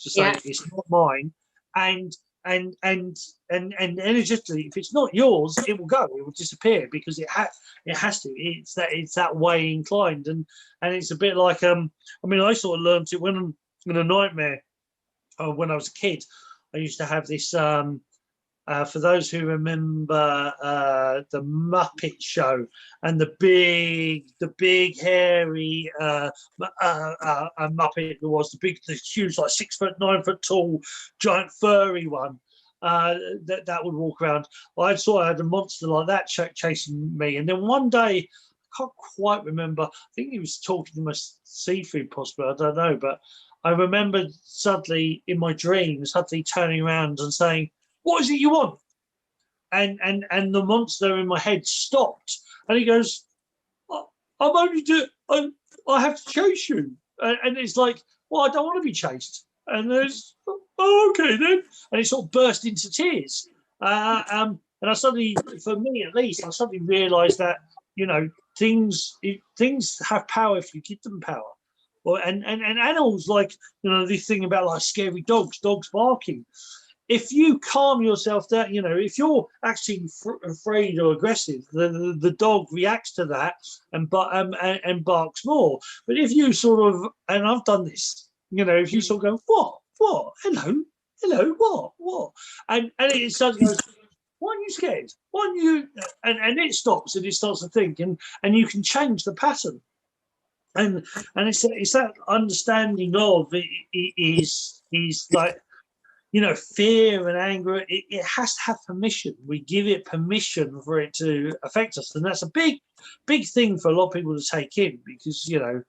C: Just say,
B: Yeah.
C: "It's not mine," and energetically, if it's not yours, it will go. It will disappear because it has to. It's that way inclined, and it's a bit like I mean, I sort of learned it when I'm in a nightmare. When I was a kid, I used to have this. For those who remember the Muppet Show and the big hairy Muppet, who was the huge, like 6 foot, 9 foot tall, giant furry one that would walk around. I had a monster like that chasing me, and then one day, I can't quite remember. I think he was talking to my seafood, possibly. I don't know, but I remember suddenly in my dream, suddenly turning around and saying, "What is it you want?" And the monster in my head stopped, and he goes, "I'm only I have to chase you," and it's like, "Well, I don't want to be chased." And there's, "Oh, okay then," and it sort of burst into tears. And I suddenly, for me at least, I suddenly realised that things have power if you give them power. Or and animals, like this thing about like scary dogs barking. If you calm yourself down, if you're actually afraid or aggressive, the dog reacts to that and barks more. But if you sort of, and I've done this, if you sort of go, what, hello, what, and it suddenly goes, "Why are you scared? Why are you?" And it stops and it starts to think, and you can change the pattern. And it's that understanding of it is like, fear and anger, it has to have permission. We give it permission for it to affect us. And that's a big thing for a lot of people to take in, because, and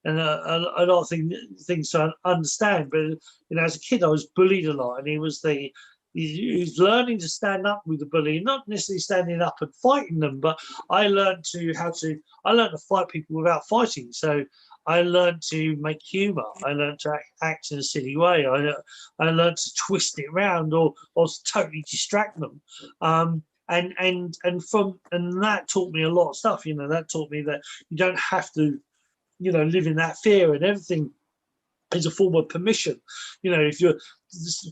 C: a lot of things to understand. But, as a kid, I was bullied a lot, and he was learning to stand up with the bully, not necessarily standing up and fighting them, but I learned to fight people without fighting. So I learned to make humour. I learned to act in a silly way. I learned to twist it around or totally distract them. And that taught me a lot of stuff. That taught me that you don't have to, live in that fear, and everything is a form of permission. If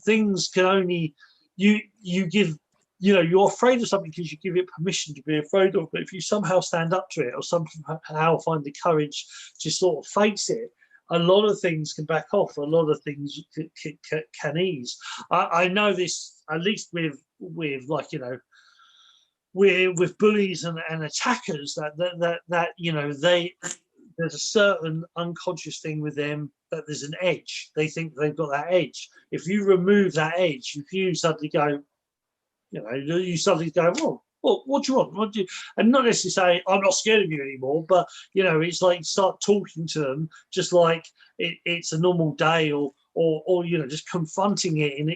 C: things can only you give. You're afraid of something because you give it permission to be afraid of. But if you somehow stand up to it, or somehow find the courage to sort of face it, a lot of things can back off. A lot of things can ease. I know this, at least with like, with bullies and attackers, that there's a certain unconscious thing with them, that there's an edge. They think they've got that edge. If you remove that edge, if you suddenly go, you suddenly go, "Well, what do you want? What do you?" And not necessarily say, "I'm not scared of you anymore," but it's like start talking to them just like it's a normal day, or just confronting it in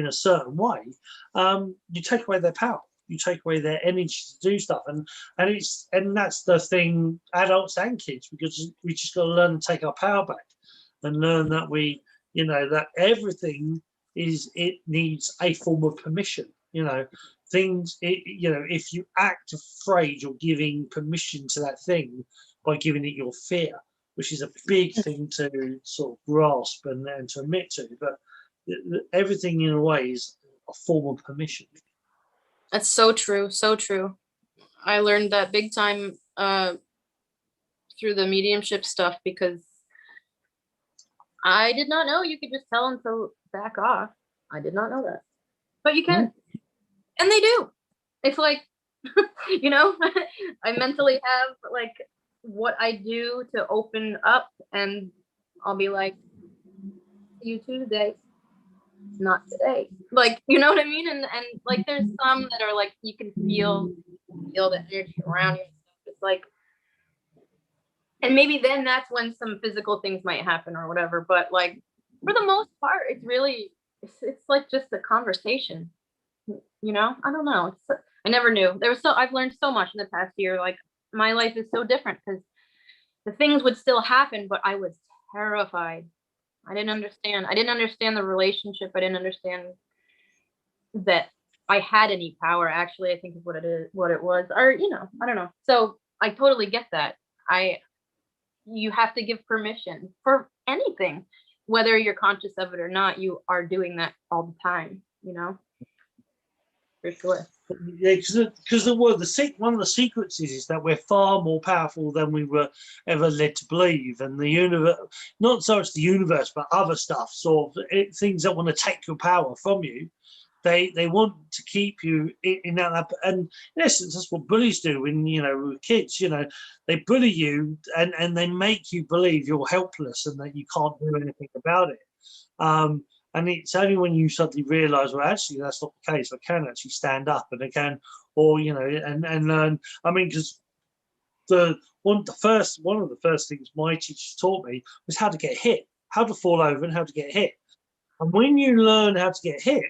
C: a certain way. You take away their power. You take away their energy to do stuff, and that's the thing, adults and kids, because we just got to learn to take our power back and learn that that everything it needs a form of permission. If you act afraid, you're giving permission to that thing by giving it your fear, which is a big thing to sort of grasp and to admit to. But everything in a way is a form of permission.
B: That's so true. So true. I learned that big time through the mediumship stuff, because I did not know you could just tell them to back off. I did not know that. But you can. And they do. It's like, I mentally have like what I do to open up, and I'll be like, "See you Tuesday." Not today. Like, you know what I mean? And like there's some that are like you can feel the energy around you and stuff. It's like, and maybe then that's when some physical things might happen or whatever. But like for the most part, it's really it's like just a conversation. I don't know. I never knew. I've learned so much in the past year. Like my life is so different because the things would still happen, but I was terrified. I didn't understand the relationship. I didn't understand that I had any power, actually, I think is what it was. Or, you know, I don't know. So I totally get that. You have to give permission for anything, whether you're conscious of it or not. You are doing that all the time, you know, for sure.
C: Yeah, because one of the secrets is that we're far more powerful than we were ever led to believe, and the universe, not so much the universe, but other stuff, sort of things that want to take your power from you. They want to keep you in that, and in essence, that's what bullies do. When we were kids, they bully you and they make you believe you're helpless and that you can't do anything about it. And it's only when you suddenly realise, well, actually, that's not the case. I can actually stand up, and I can, or and learn. I mean, because one of the first things my teachers taught me was how to get hit, how to fall over, and how to get hit. And when you learn how to get hit,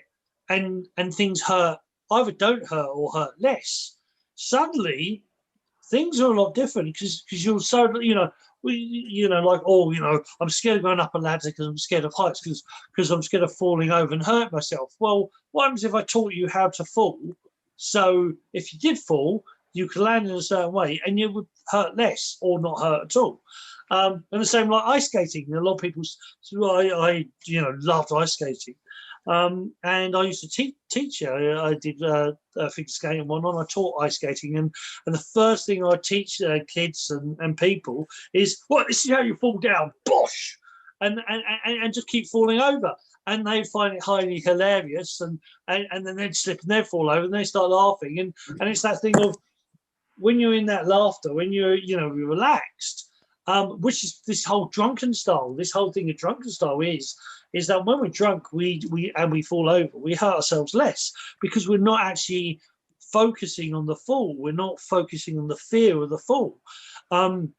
C: and things hurt, either don't hurt or hurt less, suddenly things are a lot different, because you're so like, I'm scared of going up a ladder because I'm scared of heights, because I'm scared of falling over and hurt myself. Well, what happens if I taught you how to fall? So if you did fall, you could land in a certain way and you would hurt less or not hurt at all. And the same like ice skating. A lot of people, I loved ice skating. And I used to teach. I did figure skating and whatnot. I taught ice skating, and the first thing I teach kids and people is, well, this is how you fall down, bosh, and just keep falling over, and they find it highly hilarious, and then they'd slip and they'd fall over, and they start laughing, and it's that thing of when you're in that laughter, when you're relaxed. Which is this whole drunken style. This whole thing of drunken style is that when we're drunk, we fall over, we hurt ourselves less, because we're not actually focusing on the fall. We're not focusing on the fear of the fall. And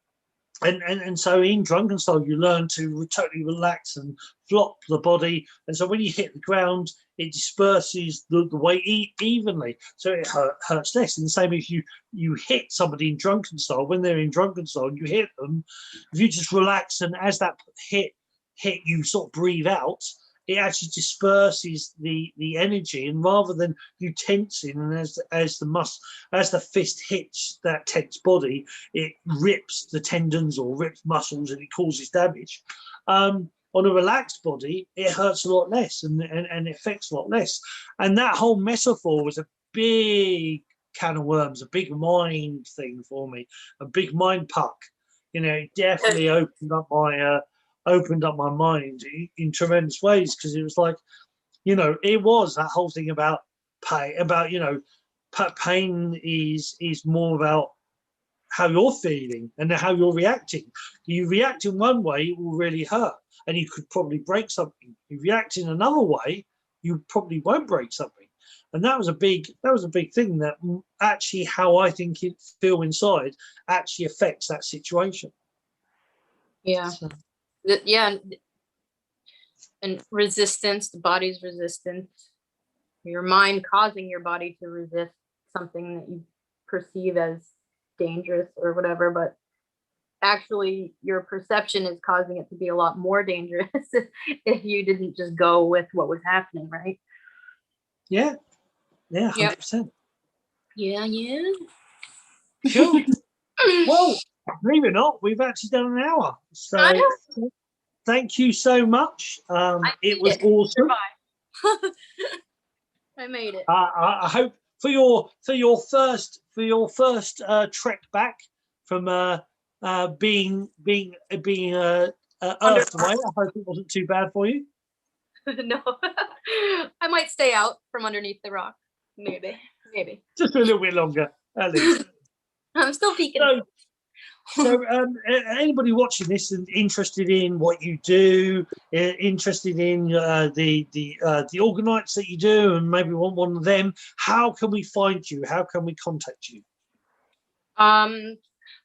C: so in drunken style, you learn to totally relax and flop the body. And so when you hit the ground, it disperses the weight evenly, so it hurts less. And the same if you hit somebody in drunken style, when they're in drunken style, you hit them. If you just relax, and as that hit, you sort of breathe out, it actually disperses the energy, and rather than you tensing, and as the fist hits that tense body, it rips the tendons or rips muscles, and it causes damage. On a relaxed body, it hurts a lot less, and it affects a lot less. And that whole metaphor was a big can of worms, a big mind thing for me, a big mind puck. It definitely opened up my mind in tremendous ways, because it was like, it was that whole thing about pain. Pain is more about how you're feeling and how you're reacting. You react in one way, it will really hurt, and you could probably break something. You react in another way, you probably won't break something. And that was a big thing, that actually how I think it feel inside actually affects that situation.
B: Yeah. So. Yeah. And resistance, the body's resistance, your mind causing your body to resist something that you perceive as dangerous or whatever, but actually your perception is causing it to be a lot more dangerous if you didn't just go with what was happening, right?
C: Yeah 100%.
B: Yeah
C: Cool. Well, believe it or not, we've actually done an hour, so thank you so much. It was awesome.
B: I made it.
C: I hope for your first trek back from being earthed away. I hope it wasn't too bad for you.
B: No, I might stay out from underneath the rock. Maybe.
C: Just a little bit longer, at least.
B: I'm still peeking.
C: So anybody watching this and interested in what you do, interested in the organ nights that you do, and maybe want one of them, how can we find you? How can we contact you?
B: I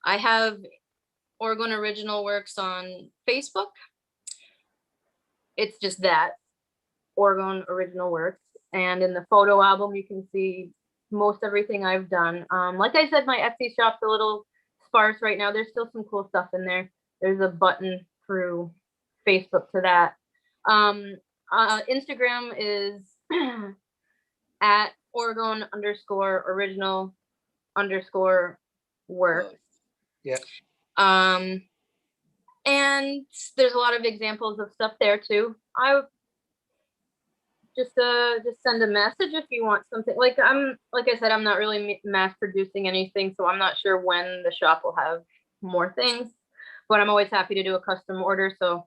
B: have Organ Original Works on Facebook. It's just that, Organ Original Works. And in the photo album, you can see most everything I've done. Like I said, my Etsy shop's a little sparse right now. There's still some cool stuff in there. There's a button through Facebook to that. Instagram is at Oregon underscore original underscore work.
C: Yeah.
B: And there's a lot of examples of stuff there too. I would just send a message if you want something. Like I said, I'm not really mass producing anything, so I'm not sure when the shop will have more things, but I'm always happy to do a custom order. So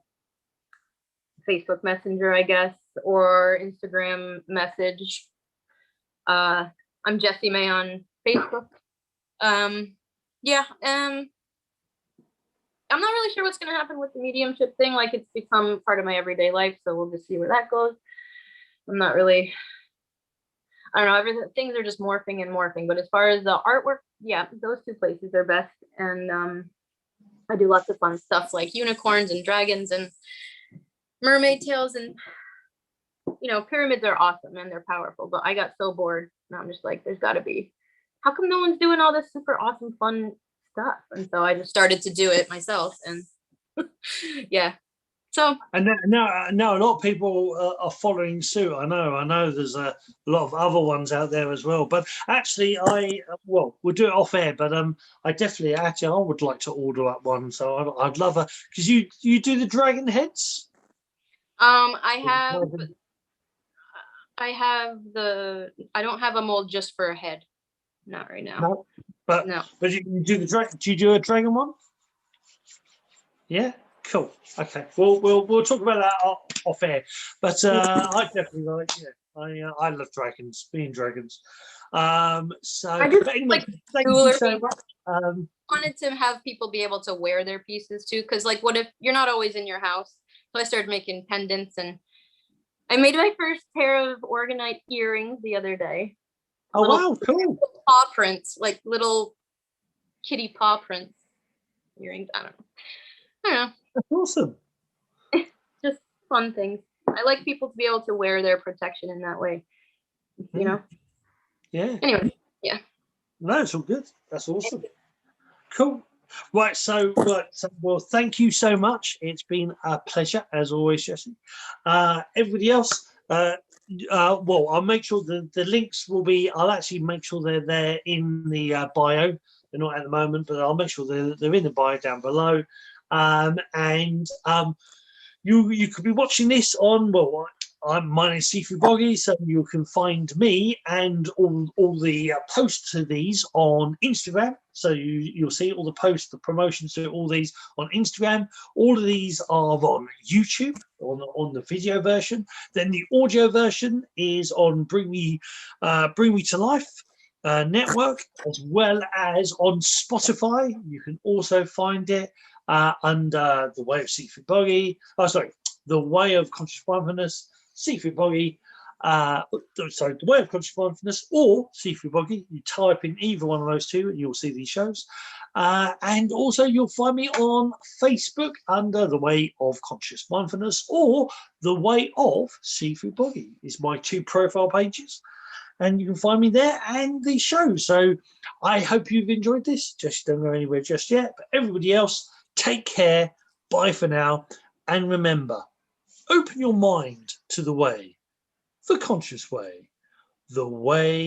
B: Facebook Messenger, I guess, or Instagram message. I'm Jessie May on Facebook. Yeah. I'm not really sure what's going to happen with the mediumship thing. Like, it's become part of my everyday life, so we'll just see where that goes. I'm not really, I don't know, things are just morphing and morphing. But as far as the artwork, yeah, those two places are best. And I do lots of fun stuff like unicorns and dragons and mermaid tails, and pyramids are awesome and they're powerful. But I got so bored, and I'm just like, there's got to be, how come no one's doing all this super awesome fun stuff? And so I just started to do it myself, and yeah. So,
C: and now a lot of people are following suit. I know there's a lot of other ones out there as well. But actually, we'll do it off air. But I would like to order up one. So I'd love a, because you do the dragon heads.
B: I don't have a mold just for a head, not right now.
C: No, but you do the dragon. Do you do a dragon one? Yeah. Cool. Okay. We'll talk about that off air. But I definitely like. Yeah. I love dragons. Being dragons. So.
B: I just
C: anyway,
B: thank
C: you so much.
B: Wanted to have people be able to wear their pieces too, because like, what if you're not always in your house? So I started making pendants, and I made my first pair of organite earrings the other day.
C: Oh wow! Cool.
B: Paw prints, like little kitty paw prints earrings. I don't know.
C: That's awesome.
B: Just fun things. I like people to be able to wear their protection in that way.
C: Yeah.
B: Anyway, yeah.
C: No, it's all good. That's awesome. Cool. Right. So, well, thank you so much. It's been a pleasure as always, Jessie. Everybody else, I'll make sure the links will be. I'll actually make sure they're there in the bio. They're not at the moment, but I'll make sure they're in the bio down below. You could be watching this on, my name's Seafood Boggy, so you can find me and all the posts to these on Instagram. So you'll see all the posts, the promotions to all these on Instagram. All of these are on YouTube on the video version. Then the audio version is on Bring Me to Life network, as well as on Spotify. You can also find it under The Way of Seafood Boggy. The Way of Conscious Mindfulness, Seafood Boggy. The Way of Conscious Mindfulness or Seafood Boggy. You type in either one of those two, and you'll see these shows. And also, you'll find me on Facebook under The Way of Conscious Mindfulness or The Way of Seafood Boggy. Is my two profile pages. And you can find me there and the show. So I hope you've enjoyed this. Just don't go anywhere just yet. But everybody else, take care. Bye for now. And remember, open your mind to the way, the conscious way, the way